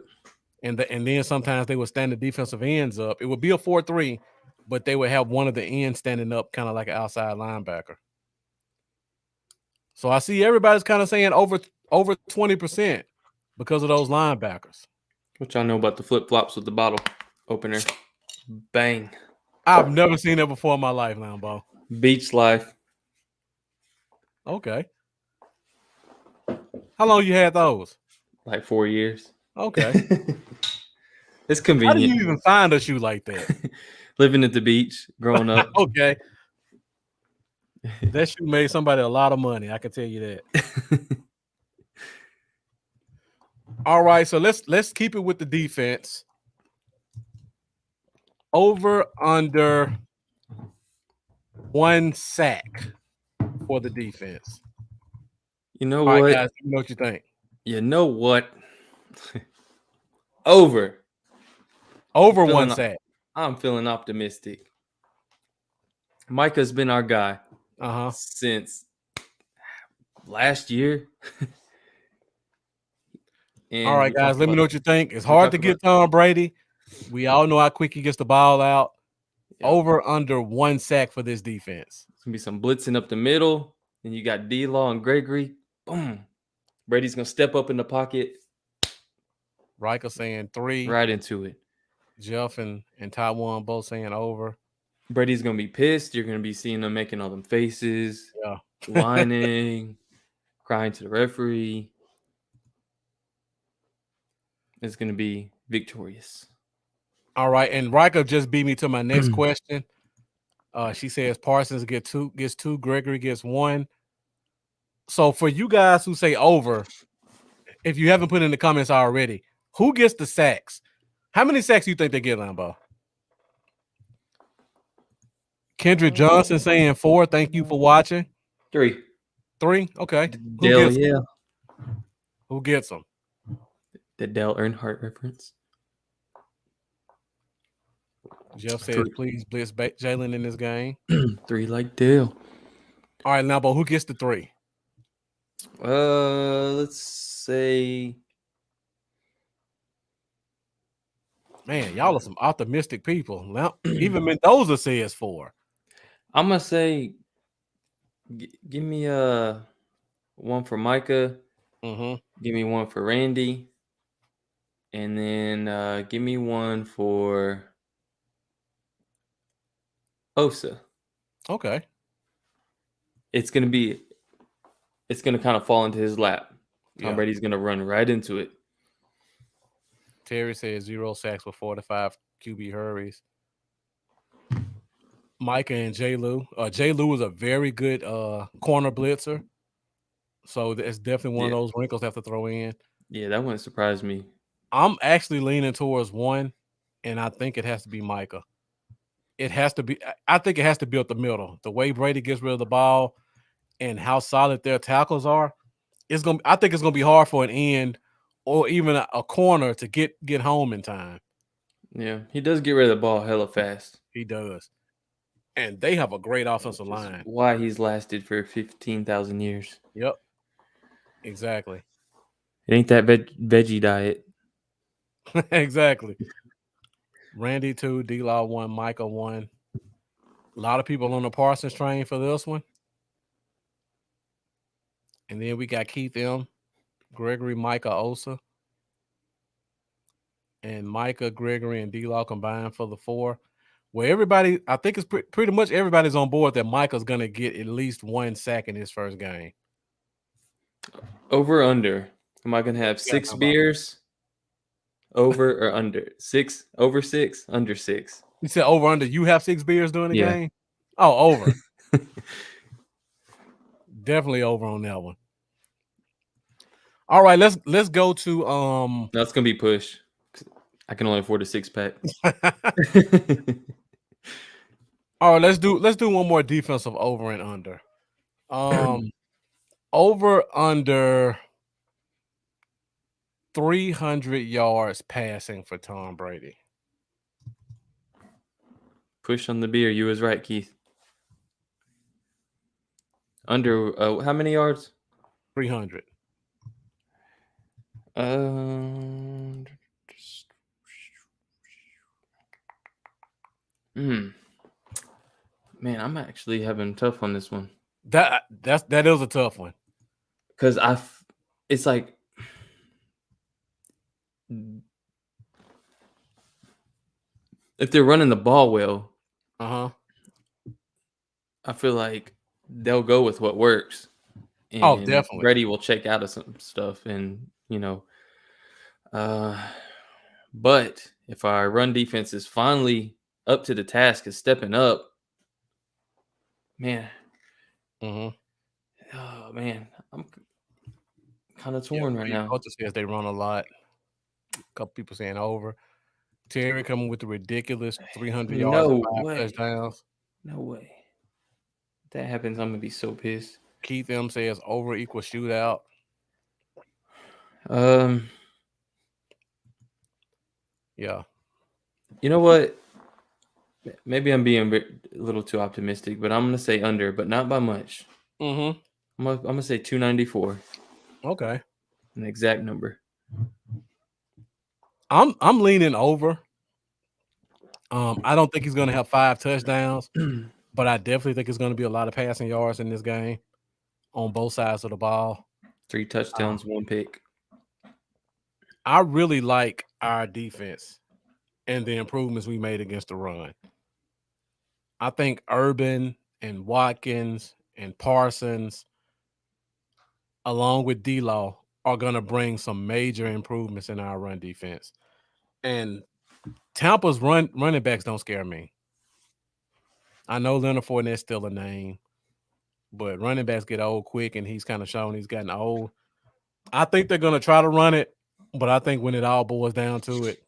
And then sometimes they would stand the defensive ends up. It would be a 4-3, but they would have one of the ends standing up kind of like an outside linebacker. So I see everybody's kind of saying over 20% because of those linebackers. What y'all know about the flip-flops with the bottle opener? Bang. I've never seen that before in my life, Lambo. Beach life. Okay. How long you had those? Like 4 years. Okay. It's How convenient. do you even find a shoe like that? Living at the beach, growing up. Okay. That shoe made somebody a lot of money. I can tell you that. All right, so let's keep it with the defense. Over under 1 sack for the defense. You know All what? right, guys, let me know what you think. You know what? Over. Over 1 sack. I'm feeling optimistic. Micah's been our guy since last year. All right, guys, let me know what you think. It's hard to get Tom Brady. We all know how quick he gets the ball out. Yep. Over under 1 sack for this defense. It's gonna be some blitzing up the middle. And you got D-Law and Gregory. Boom. Brady's gonna step up in the pocket. Riker saying 3. Right into it. Jeff and Taiwan both saying over. Brady's gonna be pissed. You're gonna be seeing them making all them faces. Yeah. Whining, crying to the referee. It's gonna be victorious. All right, and Riker just beat me to my next question. She says Parsons gets 2, Gregory gets 1. So for you guys who say over, if you haven't put in the comments already, who gets the sacks? How many sacks do you think they get, Lambo? Kendrick Johnson saying 4. Thank you for watching. 3. 3? Okay. Who gets them? The Dale Earnhardt reference. Jeff says, please blitz Jalen in this game. 3 like Dale. All right, Lambo, who gets the 3? Let's say. Man, y'all are some optimistic people. Now, even Mendoza says 4. I'm gonna say, give me 1 for Micah. Give me 1 for Randy, and then give me 1 for Osa. Okay. It's gonna kind of fall into his lap. Tom Brady's gonna run right into it. Terry says 0 sacks with 4 to 5 QB hurries. Micah and J. Lou. J. Lou is a very good corner blitzer. So it's definitely one of those wrinkles I have to throw in. Yeah, that wouldn't surprise me. I'm actually leaning towards 1, and I think it has to be Micah. it has to be. I think it has to be up the middle. The way Brady gets rid of the ball and how solid their tackles are, I think it's gonna be hard for an end or even a corner to get home in time. Yeah, he does get rid of the ball hella fast. He does, and they have a great offensive Which is line. why he's lasted for 15,000 years. Yep, exactly, It ain't that veggie diet. exactly. Randy 2, D-Law 1, Micah 1. A lot of people on the Parsons train for this one. And then we got Keith M, Gregory, Micah, Osa. And Micah, Gregory, and D-Law combined for the 4. Where everybody, I think it's pretty much everybody's on board that Micah's going to get at least 1 sack in his first game. Over or under? Am I going to have 6 beers? Over or under? 6, over 6, under 6. You said over under. You have 6 beers during the game? Oh, over. Definitely over on that one. All right, let's go to That's gonna be push. I can only afford a 6-pack. All right, let's do one more defensive over and under. Over under 300 yards passing for Tom Brady. Push on the beer. You was right, Keith. Under how many yards? 300. Man, I'm actually having tough on this one. That is a tough one. Because it's like if they're running the ball well, I feel like they'll go with what works. And definitely. Brady will check out of some stuff, and but if our run defense is finally up to the task, is stepping up, man. Oh man, I'm kind of torn right now. Coach says they run a lot. A couple people saying over. Terry coming with the ridiculous 300 yards and 5 touchdowns. No way. If that happens, I'm gonna be so pissed. Keith M says over equals shootout. Yeah. You know what? Maybe I'm being a little too optimistic, but I'm gonna say under, but not by much. I'm gonna say 294. Okay. An exact number. I'm leaning over. I don't think he's gonna have 5 touchdowns, but I definitely think it's gonna be a lot of passing yards in this game on both sides of the ball. 3 touchdowns, 1 pick. I really like our defense and the improvements we made against the run. I think Urban and Watkins and Parsons, along with D-Law, are going to bring some major improvements in our run defense. And Tampa's running backs don't scare me. I know Leonard Fournette's still a name, but running backs get old quick, and he's kind of shown he's gotten old. I think they're going to try to run it, but I think when it all boils down to it,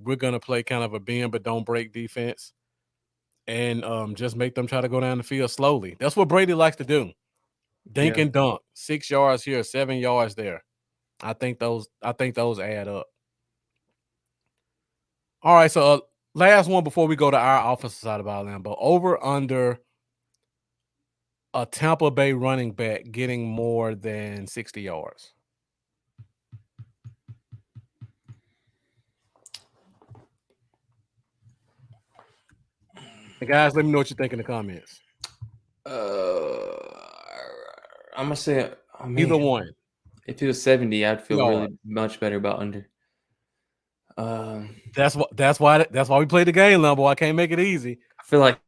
we're going to play kind of a bend but don't break defense and just make them try to go down the field slowly. That's what Brady likes to do. Dink and dunk. 6 yards here, 7 yards there. I think those add up. All right, so last one before we go to our offensive side of our Lambo. Over under a Tampa Bay running back getting more than 60 yards. Hey guys, let me know what you think in the comments. I'm gonna say either one. If it was 70, I'd feel really much better about under. That's why we play the game, Lambo. I can't make it easy. I feel like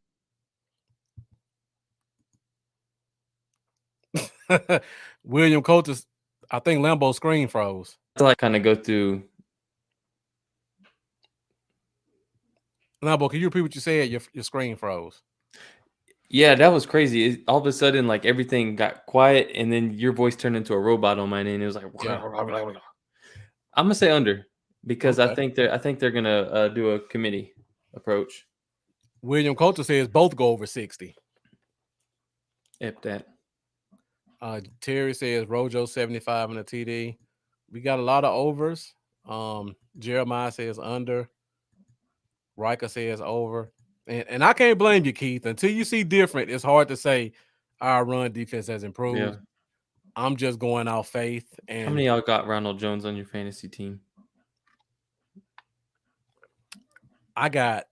William Coates, I think Lambo's screen froze. I like kind of go through. Lambo, can you repeat what you said? Your screen froze. Yeah, that was crazy. All of a sudden, like everything got quiet, and then your voice turned into a robot on my end. It was like, I'm gonna say under because I think they're gonna do a committee approach. William Coulter says both go over 60. If that. Terry says Rojo 75 in a TD. We got a lot of overs. Jeremiah says under. Riker says over. And I can't blame you, Keith. Until you see different, it's hard to say our run defense has improved. Yeah. I'm just going off faith. How And many of y'all got Ronald Jones on your fantasy team? I got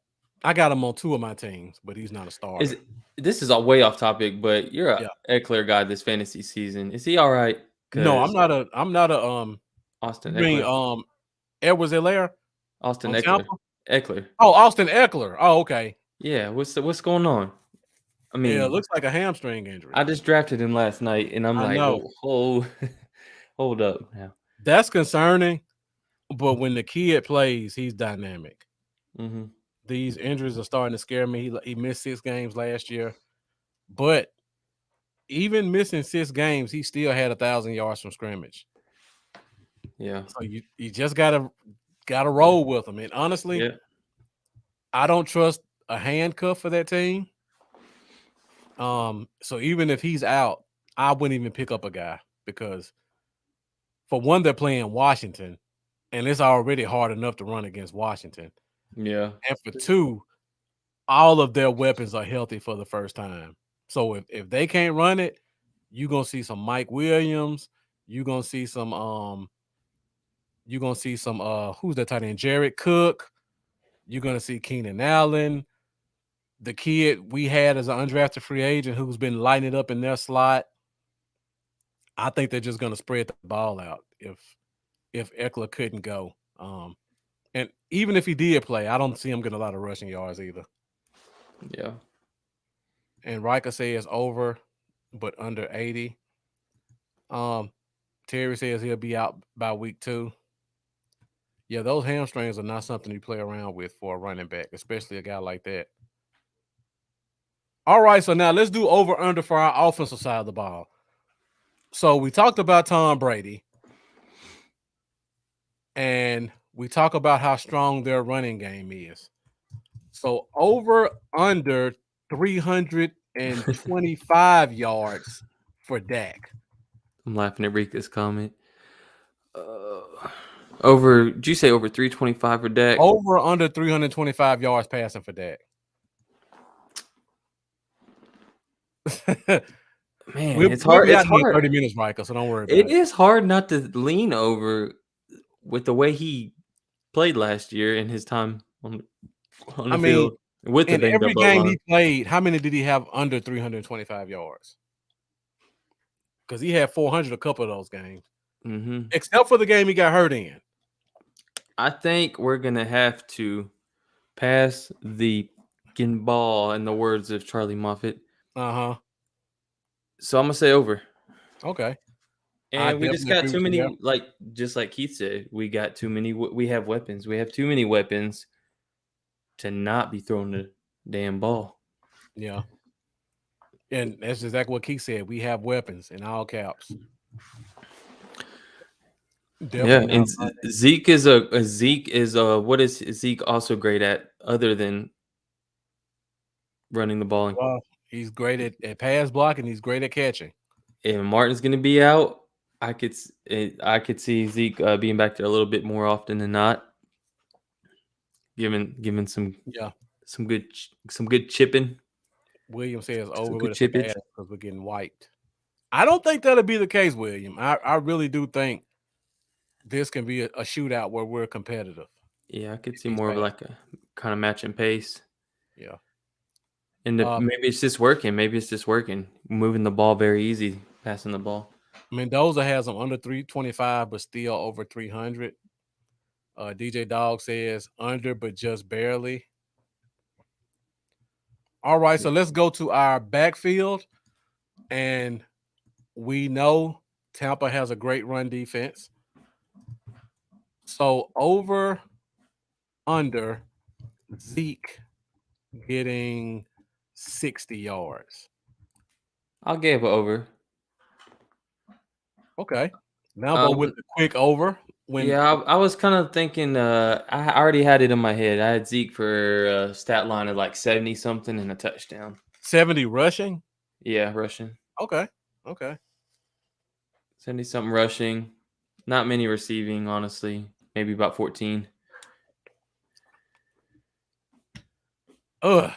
him on 2 of my teams, but he's not a starter. This is way off topic, but you're a Eckler guy this fantasy season. Is he all right? No, I'm not a Austin you mean Eckler. Edwards-Helaire? Austin on Eckler. Tampa? Eckler. Oh, Austin Eckler. Oh, okay. Yeah, what's going on? I mean, Yeah, it looks like a hamstring injury. I just drafted him last night, and I'm like, oh, hold up now. That's concerning, but when the kid plays, he's dynamic. Mm-hmm. These injuries are starting to scare me. He missed 6 games last year, but even missing 6 games, he still had 1,000 yards from scrimmage. Yeah. So you just gotta roll with him. And honestly, I don't trust a handcuff for that team. So even if he's out, I wouldn't even pick up a guy because for one, they're playing Washington, and it's already hard enough to run against Washington. Yeah. And for 2, all of their weapons are healthy for the first time. So if they can't run it, you're gonna see some Mike Williams. You're gonna see some who's that tight end? Jared Cook. You're gonna see Keenan Allen. The kid we had as an undrafted free agent who's been lighting it up in their slot. I think they're just gonna spread the ball out if Eckler couldn't go. And even if he did play, I don't see him getting a lot of rushing yards either. Yeah. And Riker says over, but under 80. Terry says he'll be out by week 2. Yeah, those hamstrings are not something you play around with for a running back, especially a guy like that. All right, so now let's do over under for our offensive side of the ball. So we talked about Tom Brady, and we talk about how strong their running game is. So over under 325 yards for Dak. I'm laughing at Rika's comment. Did you say over 325 for Dak? Over under 325 yards passing for Dak. Man, it's hard. It's hard. 30 minutes, Michael, so don't worry about it. It is hard not to lean over with the way he played last year in his time on the field. With in every game he played, how many did he have under 325 yards? Because he had 400 a couple of those games. Mm-hmm. Except for the game he got hurt in. I think we're going to have to pass the ball, in the words of Charlie Moffitt. Uh-huh. So I'm going to say over. Okay. And we just got too many, just like Keith said, we got too many. We have weapons. We have too many weapons to not be throwing the damn ball. Yeah. And that's exactly what Keith said. We have weapons in all caps. Definitely. Yeah, and Zeke is what is Zeke also great at other than running the ball? Well, he's great at pass blocking. He's great at catching. And Martin's going to be out. I could see Zeke being back there a little bit more often than not. Given some good chipping. William says over with chippage because we're getting wiped. I don't think that'll be the case, William. I really do think this can be a shootout where we're competitive. Yeah, I could see more of like a kind of matching pace. Yeah. And maybe it's just working. Moving the ball very easy, passing the ball. Mendoza has them under 325, but still over 300. DJ Dog says under, but just barely. All right, so let's go to our backfield. And we know Tampa has a great run defense. So over, under, Zeke getting 60 yards. I'll give over. Okay. Now go with the quick over. I was kind of thinking. I already had it in my head. I had Zeke for a stat line of like 70 something and a touchdown. 70 rushing. Yeah, rushing. Okay. 70 something rushing. Not many receiving, honestly. Maybe about 14.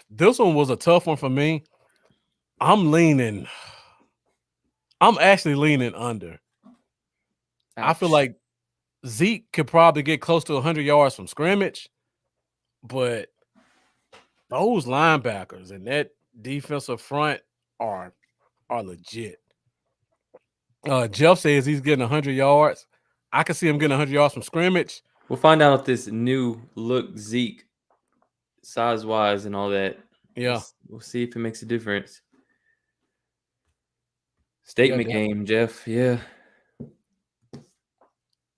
This one was a tough one for me. I'm actually leaning under. I feel Ouch. like Zeke could probably get close to 100 yards from scrimmage, but those linebackers and that defensive front are legit. Jeff says he's getting 100 yards. I can see him getting 100 yards from scrimmage. We'll find out if this new look Zeke, size-wise and all that. Yeah. We'll see if it makes a difference. Statement game, Jeff. Yeah.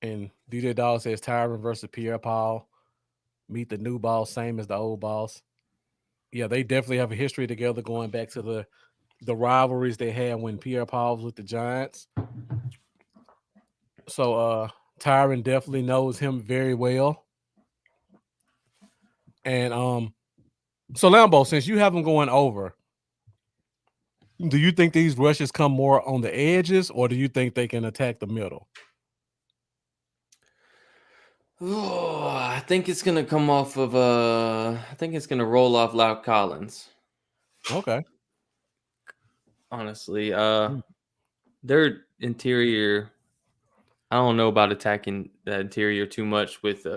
And DJ Dog says Tyron versus Pierre Paul. Meet the new boss, same as the old boss. Yeah, they definitely have a history together going back to the rivalries they had when Pierre Paul was with the Giants. So Tyron definitely knows him very well. And so Lambo, since you have them going over, do you think these rushes come more on the edges, or do you think they can attack the middle? Oh, I think it's gonna come off of I think it's gonna roll off Lau Collins. Okay. Honestly, their interior. I don't know about attacking the interior too much with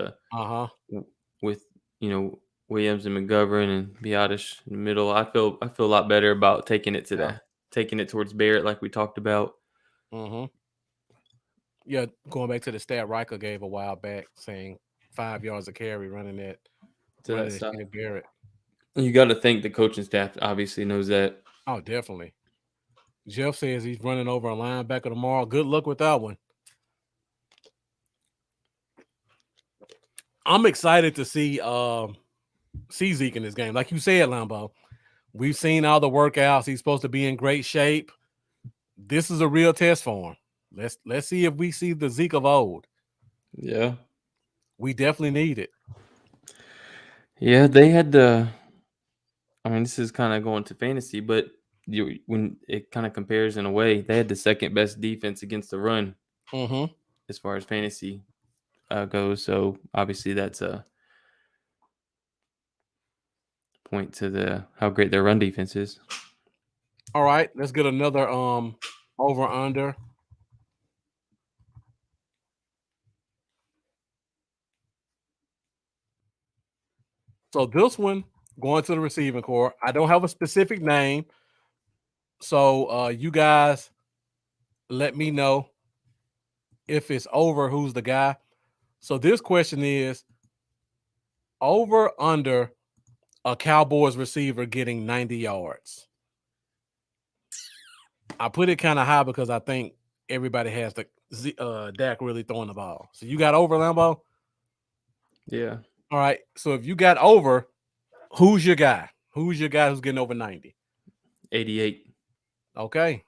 Williams and McGovern and Biotish in the middle. I feel a lot better about taking it towards Barrett, like we talked about. Mm-hmm. Yeah, going back to the stat Riker gave a while back, saying 5 yards of carry running that Barrett. You got to think the coaching staff obviously knows that. Oh, definitely. Jeff says he's running over a linebacker tomorrow. Good luck with that one. I'm excited to see Zeke in this game. Like you said, Lambo, we've seen all the workouts. He's supposed to be in great shape. This is a real test for him. Let's see if we see the Zeke of old. Yeah. We definitely need it. Yeah, they had the. I mean, this is kind of going to fantasy, but when it kind of compares in a way, they had the second best defense against the run as far as fantasy goes. So obviously, that's a point to how great their run defense is. All right, let's get another over under. So this one going to the receiving core. I don't have a specific name. So you guys let me know if it's over, who's the guy. So this question is over under a Cowboys receiver getting 90 yards. I put it kind of high because I think everybody has the Dak really throwing the ball. So you got over, Lambo? Yeah. All right. So if you got over, who's your guy? Who's your guy who's getting over 90? 88. Okay.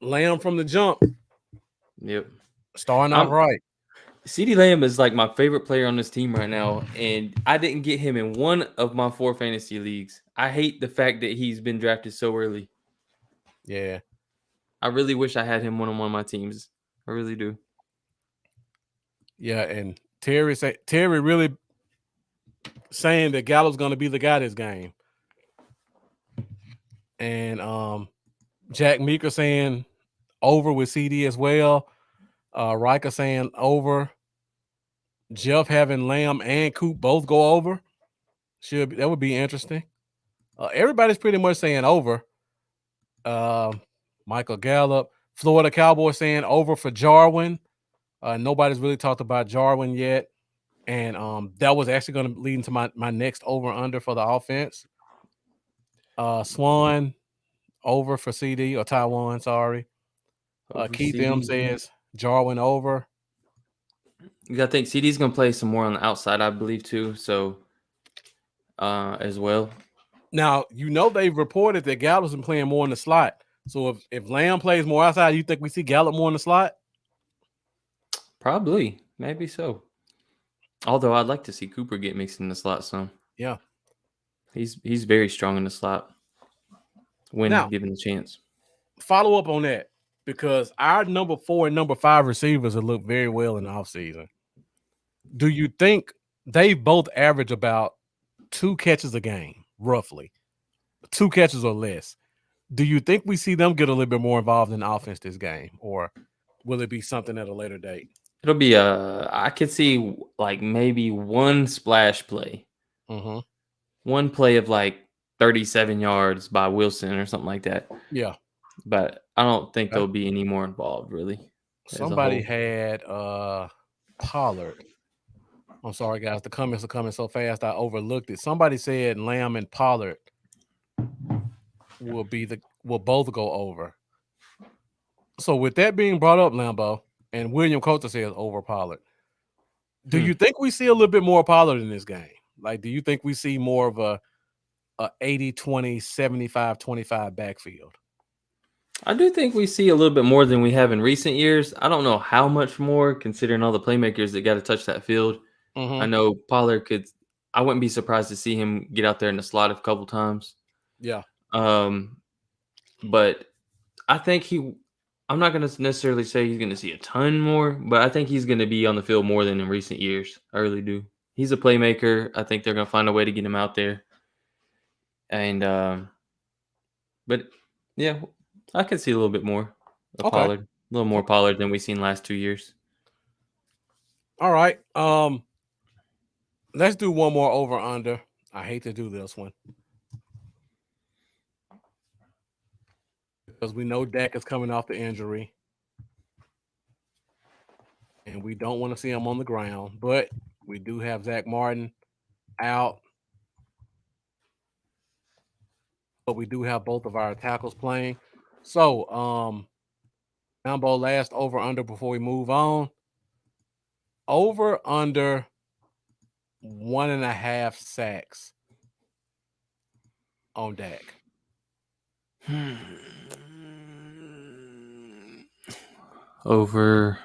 Lamb from the jump. Yep. Starting off right. CeeDee Lamb is like my favorite player on this team right now, and I didn't get him in one of my 4 fantasy leagues. I hate the fact that he's been drafted so early. Yeah. I really wish I had him on one of my teams. I really do. Yeah, and Terry really saying that Gallup's going to be the guy this game. And Jack Meeker saying over with CD as well. Riker saying over. Jeff having Lamb and Coop both go over. That would be interesting. Everybody's pretty much saying over. Michael Gallup, Florida Cowboys saying over for Jarwin. Nobody's really talked about Jarwin yet. And that was actually going to lead into my next over-under for the offense. Swan over for CD or Taiwan, sorry. Keith M says Jarwin over. You got to think CD's going to play some more on the outside, I believe, too. So, as well. Now, they've reported that Gallup's been playing more in the slot. So if Lamb plays more outside, you think we see Gallup more in the slot? Probably, maybe so. Although I'd like to see Cooper get mixed in the slot some. Yeah. He's very strong in the slot when Now, given the chance. follow up on that because our number 4 and number 5 receivers have looked very well in the offseason. Do you think they both average about 2 catches a game, roughly? 2 catches or less. Do you think we see them get a little bit more involved in offense this game, or will it be something at a later date? It'll be I could see like maybe one splash play. Mm-hmm. One play of like 37 yards by Wilson or something like that. Yeah. But I don't think there'll be any more involved, really. Somebody had Pollard. I'm sorry, guys. The comments are coming so fast, I overlooked it. Somebody said Lamb and Pollard will both go over. So with that being brought up, Lambo, and William Coulter says over Pollard, do you think we see a little bit more Pollard in this game? Like, do you think we see more of a 80-20, 75-25 backfield? I do think we see a little bit more than we have in recent years. I don't know how much more, considering all the playmakers that got to touch that field. Mm-hmm. I know Pollard could. I wouldn't be surprised to see him get out there in the slot a couple times. Yeah. But I think I'm not going to necessarily say he's going to see a ton more, but I think he's going to be on the field more than in recent years. I really do. He's a playmaker. I think they're going to find a way to get him out there. And, but yeah, I could see a little bit more of Pollard, a little more Pollard than we've seen last 2 years. All right. Let's do one more over under. I hate to do this one because we know Dak is coming off the injury and we don't want to see him on the ground, but we do have Zach Martin out. But we do have both of our tackles playing. So, Lambo, last over under before we move on. Over under 1.5 sacks on Dak. Over.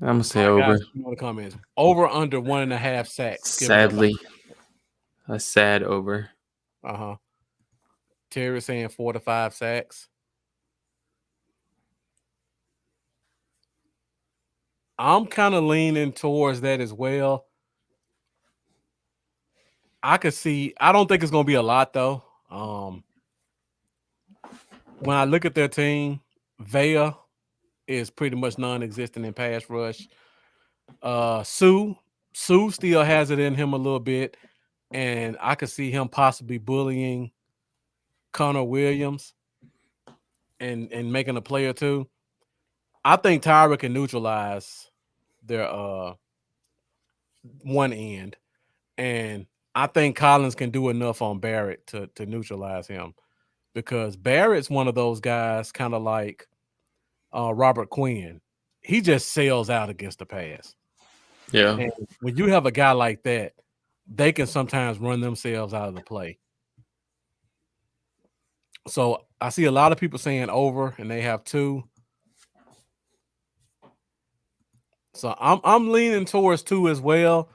I'm gonna say over. Guys, the comments. Over under 1.5 sacks. Sadly, a sad over. Terry saying 4 to 5 sacks. I'm kind of leaning towards that as well. I could see. I don't think it's going to be a lot though. When I look at their team, Vea is pretty much non-existent in pass rush. Sue still has it in him a little bit, and I could see him possibly bullying Connor Williams and making a play or two. I think Tyra can neutralize their one end, and I think Collins can do enough on Barrett to neutralize him, because Barrett's one of those guys kind of like Robert Quinn. He just sails out against the pass. Yeah. And when you have a guy like that, they can sometimes run themselves out of the play. So I see a lot of people saying over, and they have 2. So I'm leaning towards 2 as well.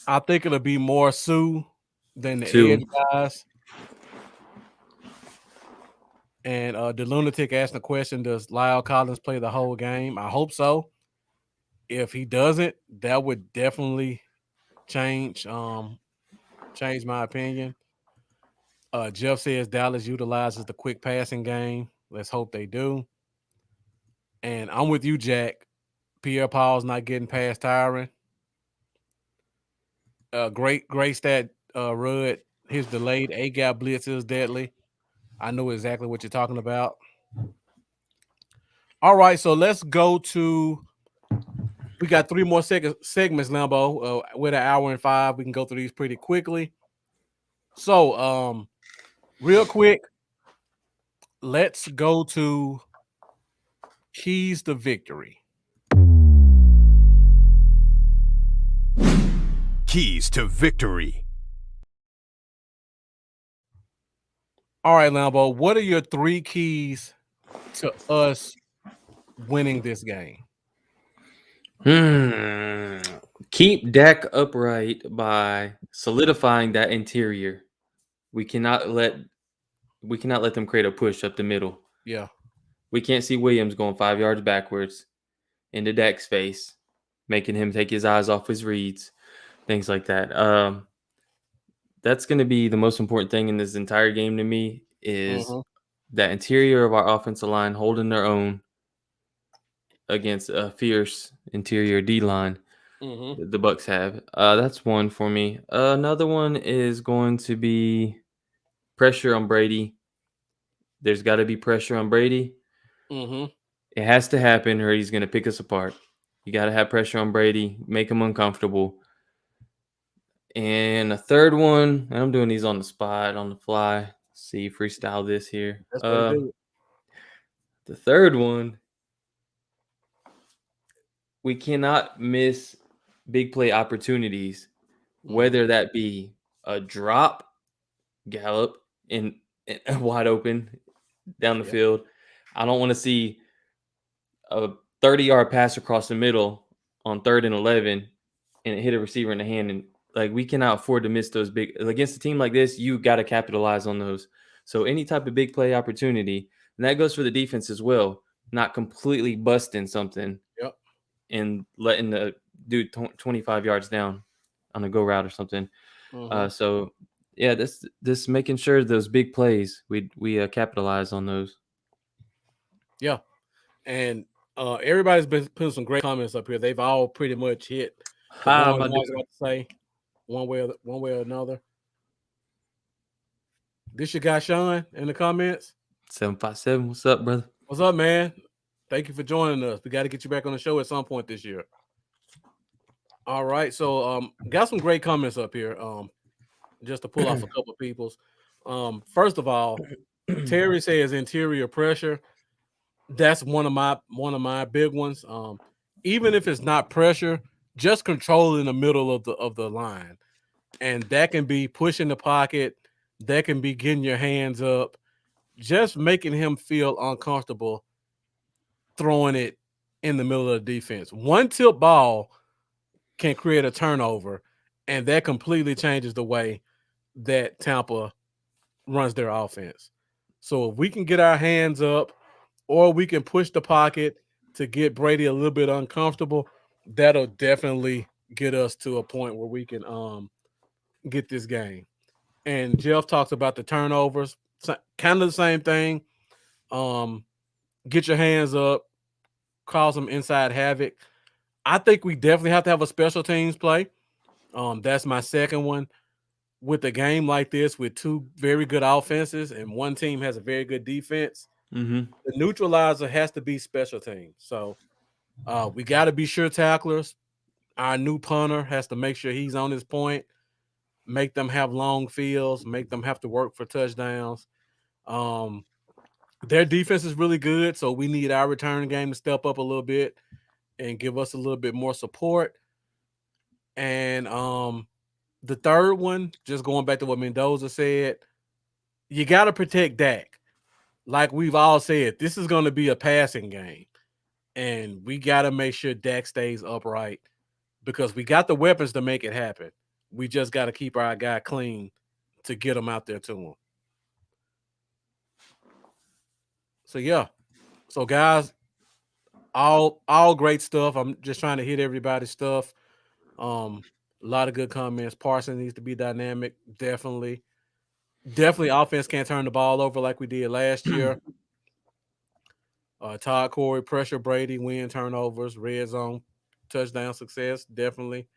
I think it'll be more Sue than the 2 edge guys. And the lunatic asked the question: does Lyle Collins play the whole game? I hope so. If he doesn't, that would definitely change my opinion. Jeff says Dallas utilizes the quick passing game. Let's hope they do. And I'm with you, Jack. Pierre Paul's not getting past Tyron. Great stat, Rudd. His delayed A-gap blitz is deadly. I know exactly what you're talking about. All right, so let's go to. We got 3 more segments, Lambo. With 1 hour and 5, we can go through these pretty quickly. So, real quick, let's go to keys to victory. Keys to victory. All right, Lambo, what are your 3 keys to us winning this game? Keep Dak upright by solidifying that interior. We cannot let them create a push up the middle. Yeah. We can't see Williams going 5 yards backwards into Dak's face, making him take his eyes off his reads, things like that. That's going to be the most important thing in this entire game to me is that interior of our offensive line holding their own against a fierce interior D line the Bucks have. That's one for me. Another one is going to be pressure on Brady. There's got to be pressure on Brady. It has to happen or he's going to pick us apart. You got to have pressure on Brady, make him uncomfortable. And a third one, and I'm doing these on the spot, on the fly. See, freestyle this here. That's what I do. The third one, we cannot miss big play opportunities, whether that be a drop, Gallup, and wide open down the field. I don't want to see a 30-yard pass across the middle on 3rd and 11 and it hit a receiver in the hand. And like we cannot afford to miss those big against a team like this. You got to capitalize on those. So any type of big play opportunity, and that goes for the defense as well. Not completely busting something and letting the dude 25 yards down on a go route or something. So yeah, this making sure those big plays we capitalize on those. Yeah, and everybody's been putting some great comments up here. They've all pretty much hit the ones I was about to say one way or another. This your guy Sean in the comments. 757. What's up, brother? What's up, man? Thank you for joining us. We got to get you back on the show at some point this year. All right, so got some great comments up here. Just to pull off a couple of people's. First of all, Terry says interior pressure. That's one of my big ones. Even if it's not pressure, just controlling the middle of the line, and that can be pushing the pocket. That can be getting your hands up, just making him feel uncomfortable throwing it in the middle of the defense. One tip ball can create a turnover, and that completely changes the way that Tampa runs their offense. So if we can get our hands up or we can push the pocket to get Brady a little bit uncomfortable, that'll definitely get us to a point where we can get this game. And Jeff talks about the turnovers, kind of the same thing. Get your hands up, cause some inside havoc. I think we definitely have to have a special teams play. That's my second one. With a game like this, with two very good offenses and one team has a very good defense, the neutralizer has to be special teams. So we got to be sure tacklers. Our new punter has to make sure he's on his point, make them have long fields, make them have to work for touchdowns. Their defense is really good, so we need our return game to step up a little bit and give us a little bit more support. And the third one, just going back to what Mendoza said, you got to protect Dak. Like we've all said, this is going to be a passing game. And we got to make sure Dak stays upright because we got the weapons to make it happen. We just got to keep our guy clean to get him out there to him. So, yeah. So, guys, all great stuff. I'm just trying to hit everybody's stuff. A lot of good comments. Parsons needs to be dynamic. Definitely offense can't turn the ball over like we did last year. Todd Corey, pressure Brady, win turnovers, red zone, touchdown success. Definitely.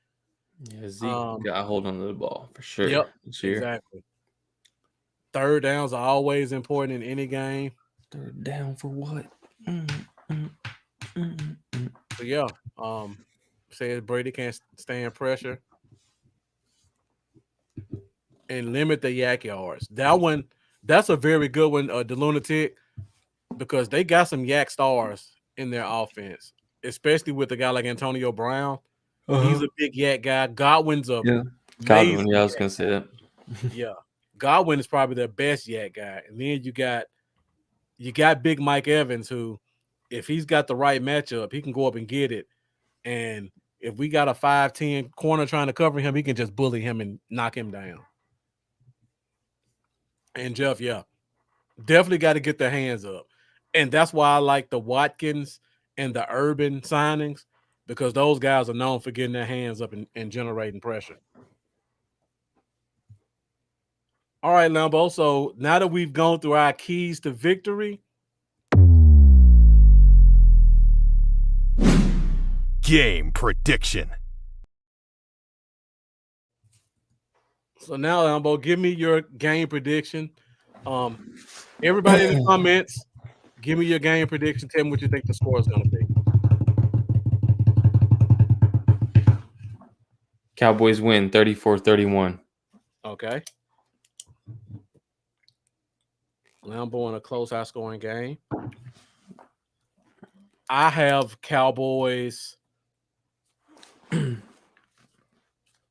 Yeah, Zeke got a hold on the ball for sure. Yep, this year. exactly. Third downs are always important in any game. Third down for what? So, yeah, says Brady can't stand pressure and limit the yak yards. That's a very good one, the Lunatic, because they got some yak stars in their offense, especially with a guy like Antonio Brown. He's a big yak guy. Godwin's a Godwin. Yeah, I was gonna say that. Yeah, Godwin is probably their best yak guy, and then you got Big Mike Evans, who if he's got the right matchup, he can go up and get it. And if we got a 5'10" corner trying to cover him, he can just bully him and knock him down. And Jeff, yeah, definitely got to get their hands up. And that's why I like the Watkins and the Urban signings, because those guys are known for getting their hands up and generating pressure. All right, Lambo. So now that we've gone through our keys to victory, Game prediction. so now, Lambo, give me your game prediction. Everybody in the comments, give me your game prediction. Tell me what you think the score is going to be. Cowboys win 34-31. Okay. Lambo in a close, high-scoring game. I have Cowboys.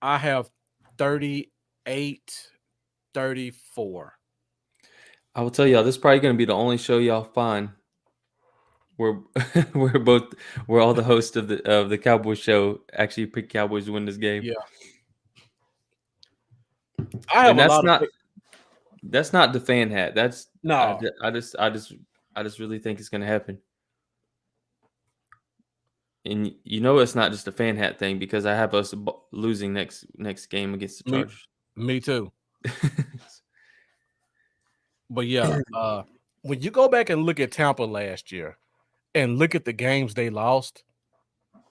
I have 38-34. I will tell y'all, this is probably going to be the only show y'all find where where all the hosts of the Cowboys show actually pick Cowboys to win this game. Yeah. I have That's not the fan hat. That's no. I just really think it's going to happen. And you know it's not just a fan hat thing, because I have us losing next game against the Chargers. Me too. But yeah, when you go back and look at Tampa last year and look at the games they lost,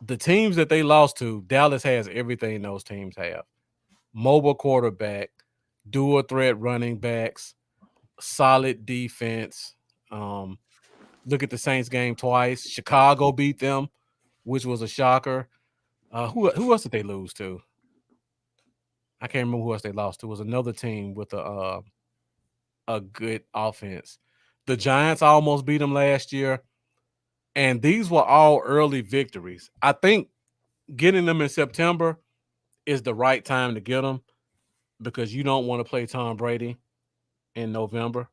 the teams that they lost to, Dallas has everything those teams have. Mobile quarterback, dual threat running backs, solid defense. Look at the Saints game twice. Chicago beat them, which was a shocker. Who else did they lose to? I can't remember who else they lost to. It was another team with a good offense. The Giants almost beat them last year, and these were all early victories. I think getting them in September is the right time to get them, because you don't want to play Tom Brady in November.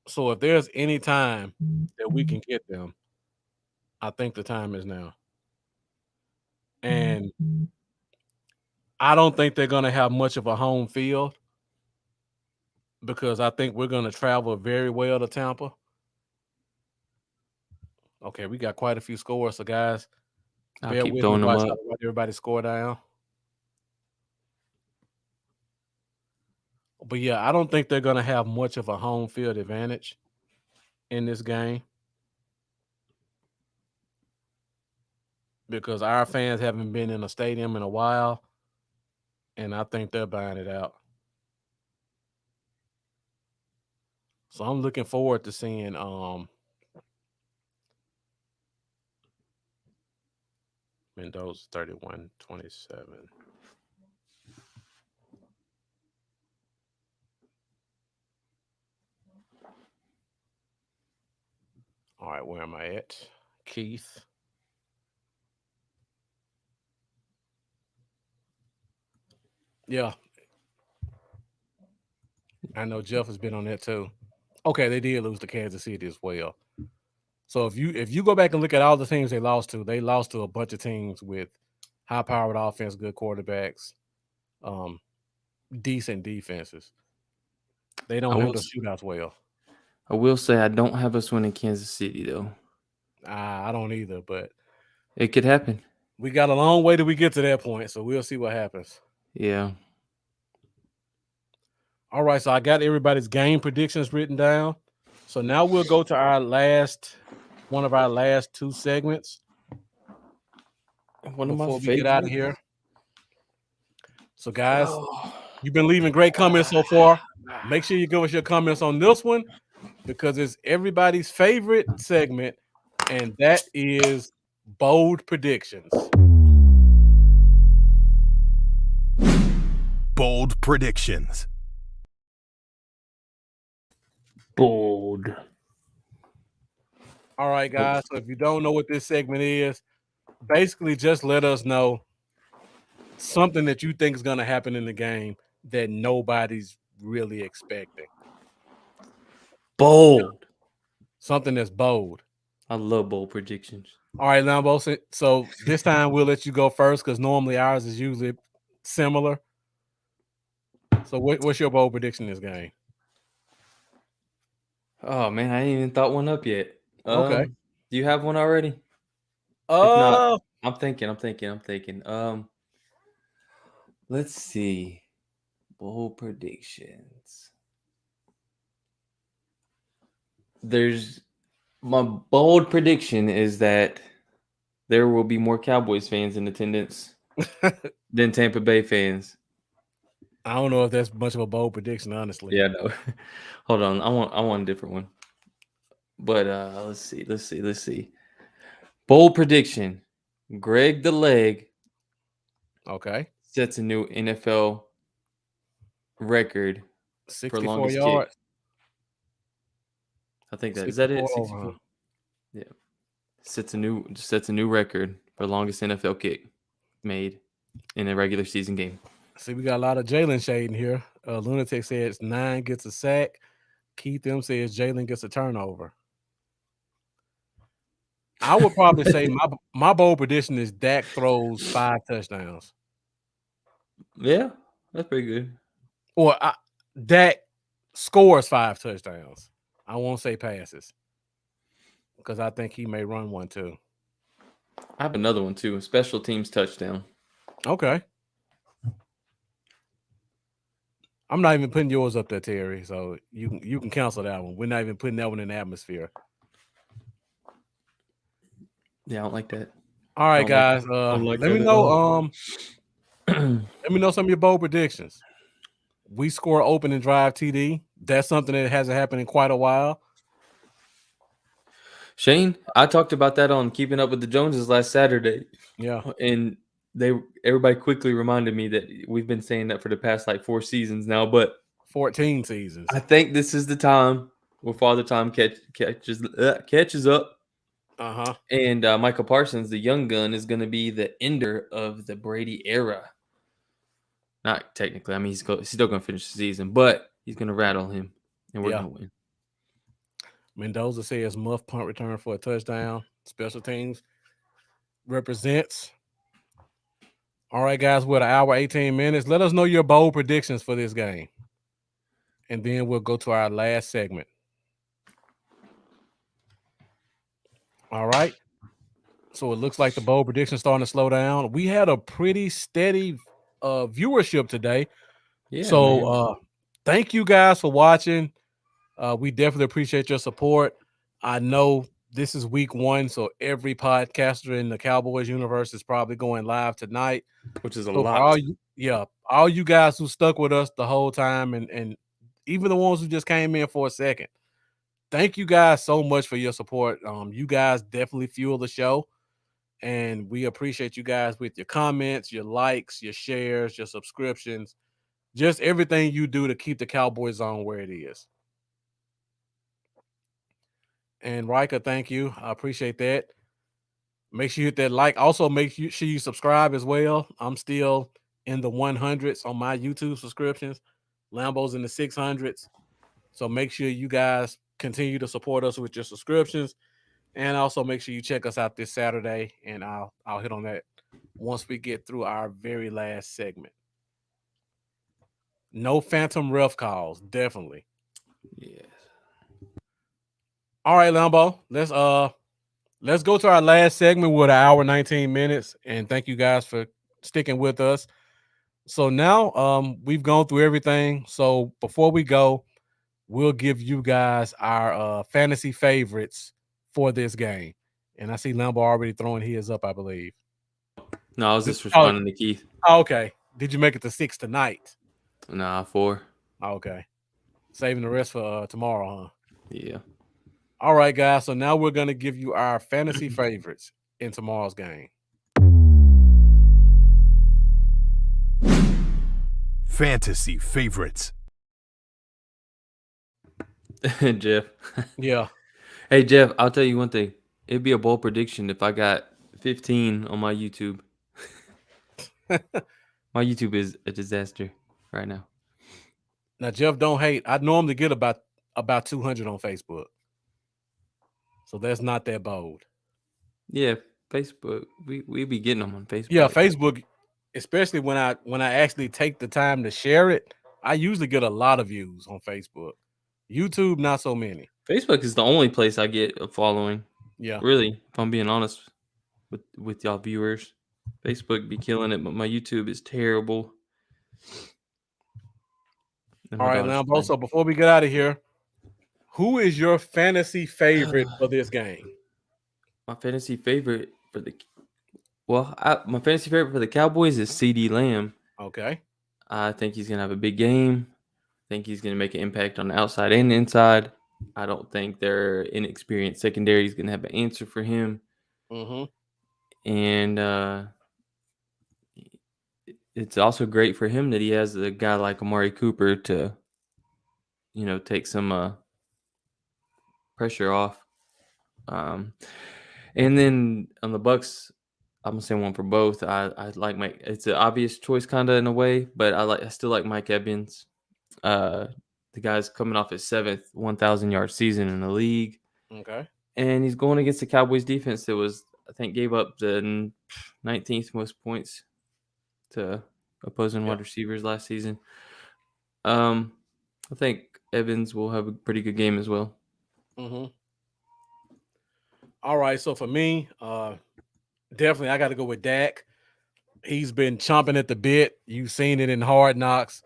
So if there's any time that we can get them, I think the time is now. And I don't think they're going to have much of a home field, because I think we're going to travel very well to Tampa. Okay, we got quite a few scores, so guys, I'll keep throwing them up. Write everybody's score down. But yeah, I don't think they're going to have much of a home field advantage in this game, because our fans haven't been in a stadium in a while, and I think they're buying it out. So I'm looking forward to seeing Mendoza 31-27. All right, where am I at? Keith. Yeah. I know Jeff has been on that too. Okay, they did lose to Kansas City as well. So if you go back and look at all the teams they lost to a bunch of teams with high-powered offense, good quarterbacks, decent defenses. They don't handle shootouts well. I will say I don't have us winning Kansas City, though. I don't either, but it could happen. We got a long way till we get to that point, so we'll see what happens. Yeah. All right, so I got everybody's game predictions written down. So now we'll go to one of our last two segments. One of my favorites. We get out of here. So guys, you've been leaving great comments so far. Make sure you give us your comments on this one, because it's everybody's favorite segment, and that is bold predictions. Bold predictions. Bold. All right, guys. So if you don't know what this segment is, basically just let us know something that you think is going to happen in the game that nobody's really expecting. Bold. Something that's bold. I love bold predictions. All right, Lambo. So this time we'll let you go first because normally ours is usually similar. So what's your bold prediction this game? Oh man, I ain't even thought one up yet. Okay. Do you have one already? If not, I'm thinking. Let's see. Bold predictions. My bold prediction is that there will be more Cowboys fans in attendance than Tampa Bay fans. I don't know if that's much of a bold prediction, honestly. Yeah, no. Hold on. I want a different one. But let's see. Bold prediction. Greg the Leg Okay. sets a new NFL record 64 for longest yards. kick. I think is that it? 64 64. over. Yeah. Sets a new record for longest NFL kick made in a regular season game. See, we got a lot of Jalen shading here. Lunatic says 9 gets a sack. Keith M says Jalen gets a turnover. I would probably say my bold prediction is Dak throws 5 touchdowns. Yeah, that's pretty good. Or Dak scores 5 touchdowns. I won't say passes because I think he may run one too. I have another one too, a special teams touchdown. Okay. I'm not even putting yours up there, Terry. So you can cancel that one. We're not even putting that one in the atmosphere. Yeah, I don't like that. All right, guys. Let me know. Let me know some of your bold predictions. We score opening drive TD. That's something that hasn't happened in quite a while. Shane, I talked about that on Keeping Up with the Joneses last Saturday. Yeah. And everybody quickly reminded me that we've been saying that for the past 4 seasons now, but 14 seasons. I think this is the time where Father Time catches up. Uh-huh. And Michael Parsons, the young gun, is going to be the ender of the Brady era. Not technically. I mean, he's still going to finish the season, but he's going to rattle him, and we're going to win. Mendoza says muff punt return for a touchdown. Special teams represents. All right, guys, we're at 1 hour, 18 minutes. Let us know your bold predictions for this game. And then we'll go to our last segment. All right. So it looks like the bold prediction starting to slow down. We had a pretty steady viewership today. Yeah. So thank you guys for watching. We definitely appreciate your support. I know this is week 1, so every podcaster in the Cowboys universe is probably going live tonight, which is a lot. All you guys who stuck with us the whole time, and even the ones who just came in for a second. Thank you guys so much for your support. You guys definitely fuel the show, and we appreciate you guys with your comments, your likes, your shares, your subscriptions, just everything you do to keep the Cowboys Zone where it is. And Riker, thank you. I appreciate that. Make sure you hit that like. Also, make sure you subscribe as well. I'm still in the 100s on my YouTube subscriptions. Lambo's in the 600s. So make sure you guys continue to support us with your subscriptions. And also make sure you check us out this Saturday. And I'll hit on that once we get through our very last segment. No phantom ref calls, definitely. Yes. All right, Lambo. Let's go to our last segment with 1 hour, 19 minutes. And thank you guys for sticking with us. So now we've gone through everything. So before we go, we'll give you guys our fantasy favorites for this game. And I see Lambo already throwing his up, I believe. No, I was just responding to Keith. Oh, okay. Did you make it to 6 tonight? Nah, 4. Okay. Saving the rest for tomorrow, huh? Yeah. All right, guys. So now we're going to give you our fantasy favorites in tomorrow's game. Fantasy favorites. Jeff. Yeah. Hey, Jeff, I'll tell you one thing. It'd be a bold prediction if I got 15 on my YouTube. My YouTube is a disaster right now. Now, Jeff, don't hate. I normally get about 200 on Facebook. So that's not that bold. Yeah, Facebook. We be getting them on Facebook. Yeah, Facebook, especially when I actually take the time to share it, I usually get a lot of views on Facebook. YouTube, not so many. Facebook is the only place I get a following. Yeah. Really, if I'm being honest with y'all viewers, Facebook be killing it, but my YouTube is terrible. And All my right, daughter's Lambo. So before we get out of here, who is your fantasy favorite for this game? my fantasy favorite for the my fantasy favorite for the Cowboys is CD Lamb. Okay. I think he's gonna have a big game. I think he's gonna make an impact on the outside and the inside. I don't think their inexperienced secondary is gonna have an answer for him. Mm-hmm. And it's also great for him that he has a guy like Amari Cooper to, take some pressure off. And then on the Bucks, I'm gonna say one for both. I like Mike. It's an obvious choice, kind of in a way, but I still like Mike Evans. The guy's coming off his 7th 1,000-yard season in the league. Okay. And he's going against the Cowboys defense that was, I think, gave up the 19th most points to opposing wide receivers last season. I think Evans will have a pretty good game as well. Mm-hmm. All right. So for me, definitely I got to go with Dak. He's been chomping at the bit. You've seen it in Hard Knocks.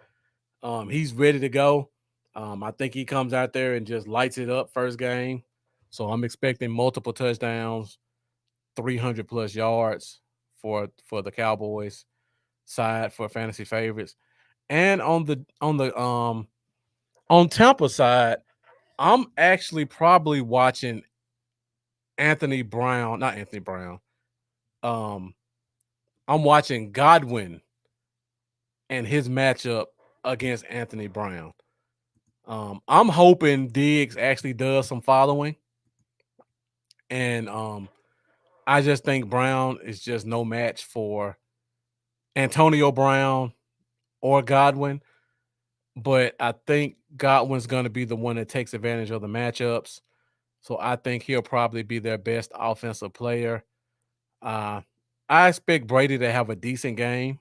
He's ready to go. I think he comes out there and just lights it up first game. So I'm expecting multiple touchdowns, 300 plus yards for the Cowboys side for fantasy favorites. And on Tampa side, I'm actually probably watching not Anthony Brown. I'm watching Godwin and his matchup against Anthony Brown. I'm hoping Diggs actually does some following. And I just think Brown is just no match for Antonio Brown or Godwin. But I think Godwin's going to be the one that takes advantage of the matchups. So I think he'll probably be their best offensive player. I expect Brady to have a decent game,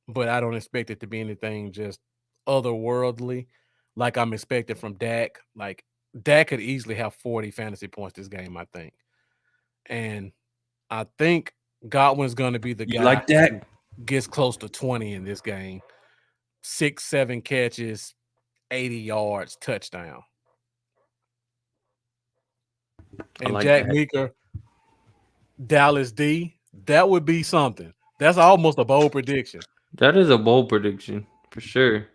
but I don't expect it to be anything just otherworldly like I'm expecting from Dak. Like Dak could easily have 40 fantasy points this game, I think. And I think Godwin's going to be the guy like Dak? who gets close to 20 in this game. 6-7 catches, 80 yards, touchdown. And like Jack that. Meeker, Dallas D, that would be something. That's almost a bold prediction. That is a bold prediction for sure.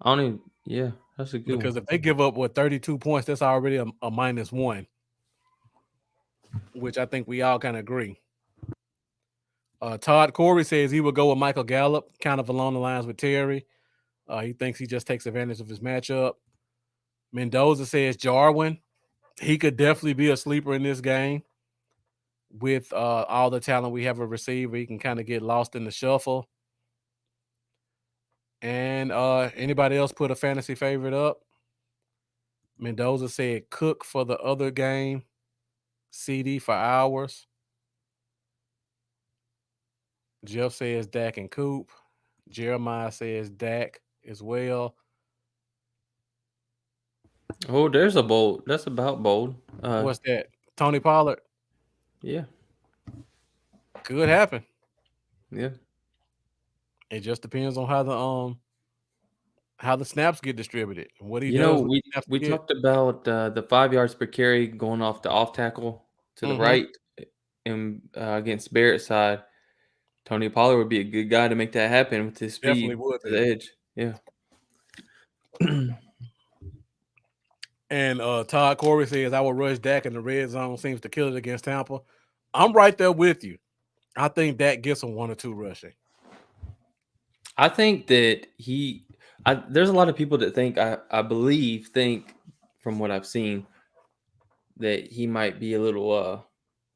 That's a good Because one. if they give up 32 points, that's already a -1, which I think we all kind of agree. Todd Corey says he would go with Michael Gallup, kind of along the lines with Terry. He thinks he just takes advantage of his matchup. Mendoza says Jarwin. He could definitely be a sleeper in this game. With all the talent we have a receiver, he can kind of get lost in the shuffle. And anybody else put a fantasy favorite up? Mendoza said Cook for the other game. CD for ours. Jeff says Dak and Coop. Jeremiah says Dak as well. Oh, there's a bold. That's about bold. What's that? Tony Pollard? Yeah. Could happen. Yeah. It just depends on how the snaps get distributed and what he does. We talked about the 5 yards per carry going off the off tackle to the right, and against Barrett's side. Tony Pollard would be a good guy to make that happen with his speed Definitely would to the edge. Yeah. And Todd Corey says, I will rush Dak in the red zone. Seems to kill it against Tampa. I'm right there with you. I think Dak gets him 1 or 2 rushing. I think that there's a lot of people that think from what I've seen that he might be a little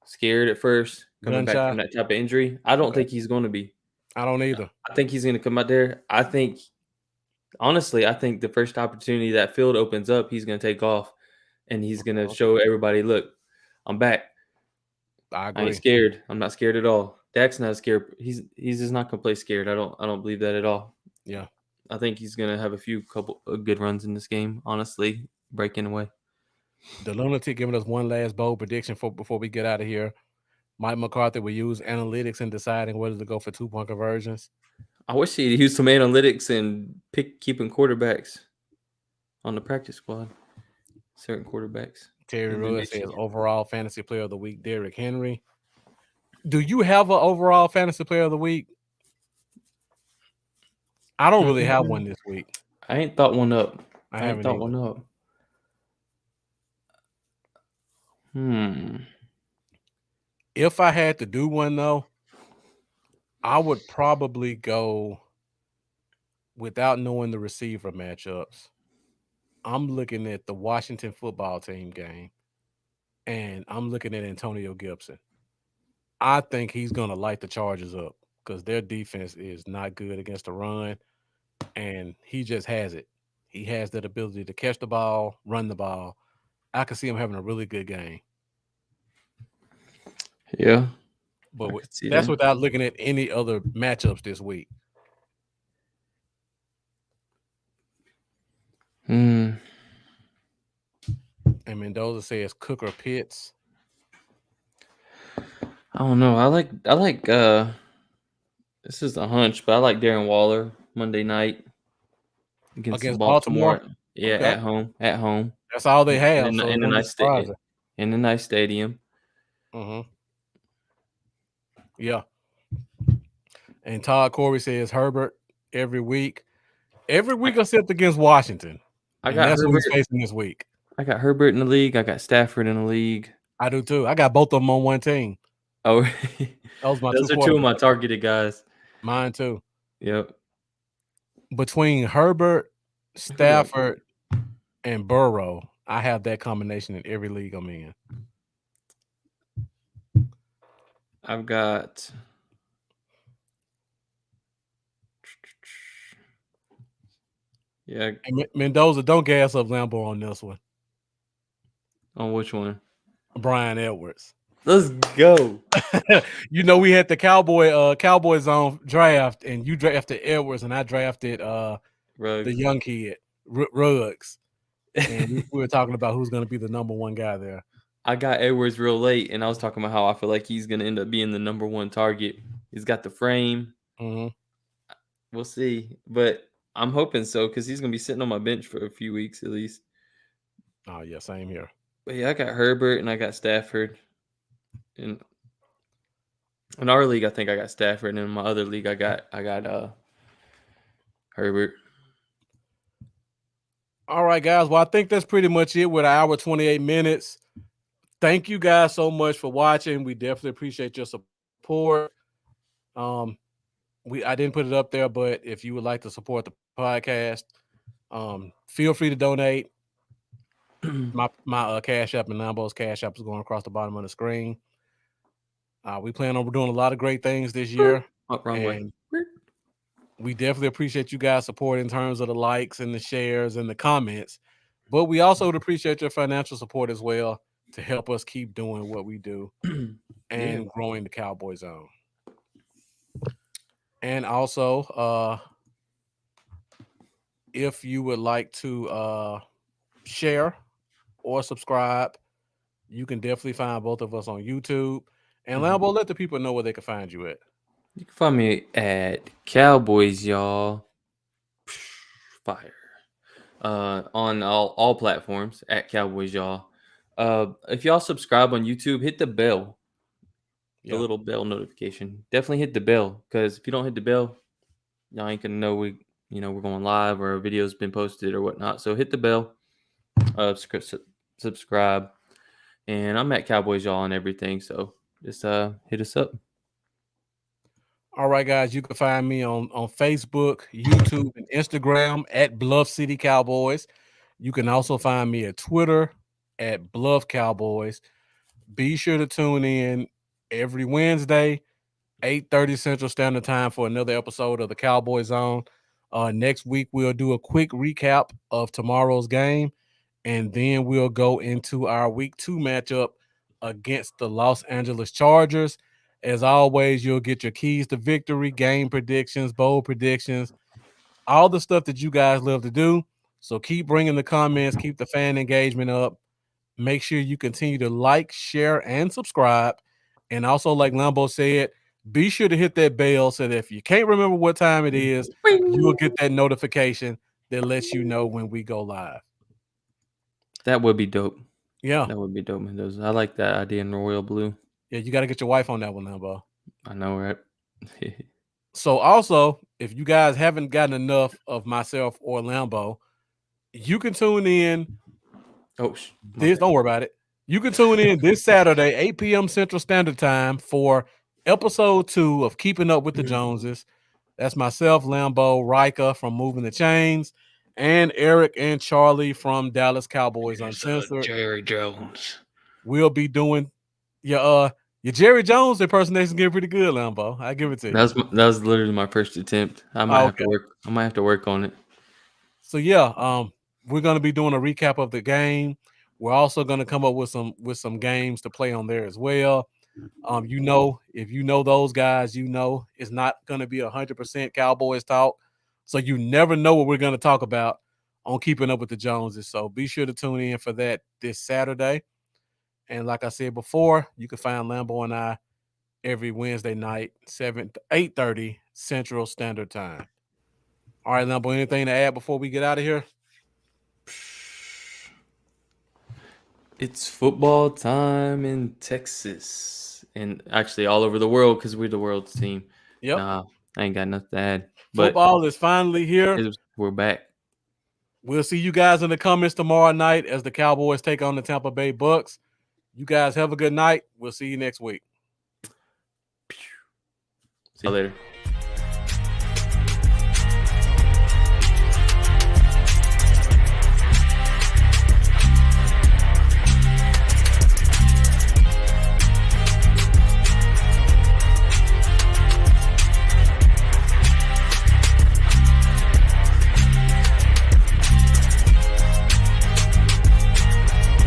scared at first coming back from that type of injury. I don't think he's going to be. I don't either. I think he's going to come out there. I think the first opportunity that field opens up, he's going to take off. and he's gonna show everybody, look, I'm back. I I agree. ain't scared. I'm not scared at all. Dak's not scared. He's just not gonna play scared. I don't believe that at all. Yeah. I think he's gonna have a couple of good runs in this game. Honestly, breaking away. The Lunatic giving us one last bold prediction before we get out of here. Mike McCarthy will use analytics in deciding whether to go for 2-point conversions. I wish he'd use some analytics and keeping quarterbacks on the practice squad. Certain quarterbacks. Terry And then Rudd Michigan. says overall fantasy player of the week, Derrick Henry. Do you have an overall fantasy player of the week? I don't really have one this week. I ain't thought one up. I I ain't haven't thought either. one up. If I had to do one though, I would probably go without knowing the receiver matchups. I'm looking at the Washington football team game, and I'm looking at Antonio Gibson. I think he's going to light the Chargers up because their defense is not good against the run, and he just has it. He has that ability to catch the ball, run the ball. I can see him having a really good game. Yeah. But I could see that's that. without looking at any other matchups this week. And Mendoza says Cook or Pitts. I don't know. I like this is a hunch, but I like Darren Waller Monday night against Baltimore. Yeah, Okay. at home. That's all they have. In So a nice stadium. Mm-hmm. Yeah. And Todd Corey says Herbert every week except against Washington. That's what he's facing this week. I got Herbert in the league. I got Stafford in the league. I do too. I got both of them on one team. Oh, those are two of my targeted guys. Mine too. Yep. Between Herbert, Stafford, and Burrow, I have that combination in every league I'm in. I've got And Mendoza, don't gas up Lambo on this one. On which one? Brian Edwards. Let's go. We had the Cowboy Zone draft, and you drafted Edwards, and I drafted the young kid, Ruggs. And we were talking about who's going to be the number one guy there. I got Edwards real late, and I was talking about how I feel like he's going to end up being the number one target. He's got the frame. Mm-hmm. We'll see. But I'm hoping so because he's going to be sitting on my bench for a few weeks at least. Oh, yeah, same here. But yeah, I got Herbert and I got Stafford. In our league, I think I got Stafford, and in my other league, I got Herbert. All right, guys. Well, I think that's pretty much it with an hour 28 minutes. Thank you guys so much for watching. We definitely appreciate your support. I didn't put it up there, but if you would like to support the podcast, feel free to donate. My Cash App and Lambo's Cash App is going across the bottom of the screen. We plan on doing a lot of great things this year. Wrong way. We definitely appreciate you guys' support in terms of the likes and the shares and the comments. But we also would appreciate your financial support as well to help us keep doing what we do and growing the Cowboy Zone. And also, if you would like to share or subscribe, you can definitely find both of us on YouTube. And Lambo, let the people know where they can find you at. You can find me at Cowboys, y'all. Fire. On all platforms at Cowboys, y'all. If y'all subscribe on YouTube, hit the bell. The little bell notification. Definitely hit the bell, because if you don't hit the bell, y'all ain't gonna know we're going live or a video's been posted or whatnot. So hit the bell. Subscribe. And I'm at Cowboys, y'all, on everything. So just hit us up. All right, guys. You can find me on Facebook, YouTube, and Instagram at Bluff City Cowboys. You can also find me at Twitter at Bluff Cowboys. Be sure to tune in every Wednesday, 8:30 Central Standard Time for another episode of the Cowboy Zone. Next week, we'll do a quick recap of tomorrow's game. and then we'll go into our week 2 matchup against the Los Angeles Chargers. As always, you'll get your keys to victory, game predictions, bowl predictions, all the stuff that you guys love to do. So keep bringing the comments, keep the fan engagement up. Make sure you continue to like, share, and subscribe. And also, like Lambo said, be sure to hit that bell so that if you can't remember what time it is, you will get that notification that lets you know when we go live. That would be dope. Yeah. That would be dope, Mendoza. I like that idea in royal blue. Yeah, you got to get your wife on that one, Lambo. I know, right? So also, if you guys haven't gotten enough of myself or Lambo, you can tune in. Don't worry about it. You can tune in this Saturday, 8 p.m. Central Standard Time for episode 2 of Keeping Up with the Joneses. That's myself, Lambo, Rika from Moving the Chains, and Eric and Charlie from Dallas Cowboys Uncensored. Jerry Jones. We'll be doing your Jerry Jones impersonation getting pretty good, Lambo. I give it to you. That was literally my first attempt. I might have to work on it. So yeah, we're gonna be doing a recap of the game. We're also gonna come up with some games to play on there as well. If you know those guys, it's not gonna be 100% Cowboys talk. So you never know what we're gonna talk about on Keeping Up with the Joneses. So be sure to tune in for that this Saturday. And like I said before, you can find Lambo and I every Wednesday night, 8:30 Central Standard Time. All right, Lambo, anything to add before we get out of here? It's football time in Texas and actually all over the world because we're the world's team. Yep. Nah, I ain't got nothing to add. But football is finally here. We're back. We'll see you guys in the comments tomorrow night as the Cowboys take on the Tampa Bay Bucks. You guys have a good night. We'll see you next week. See you later.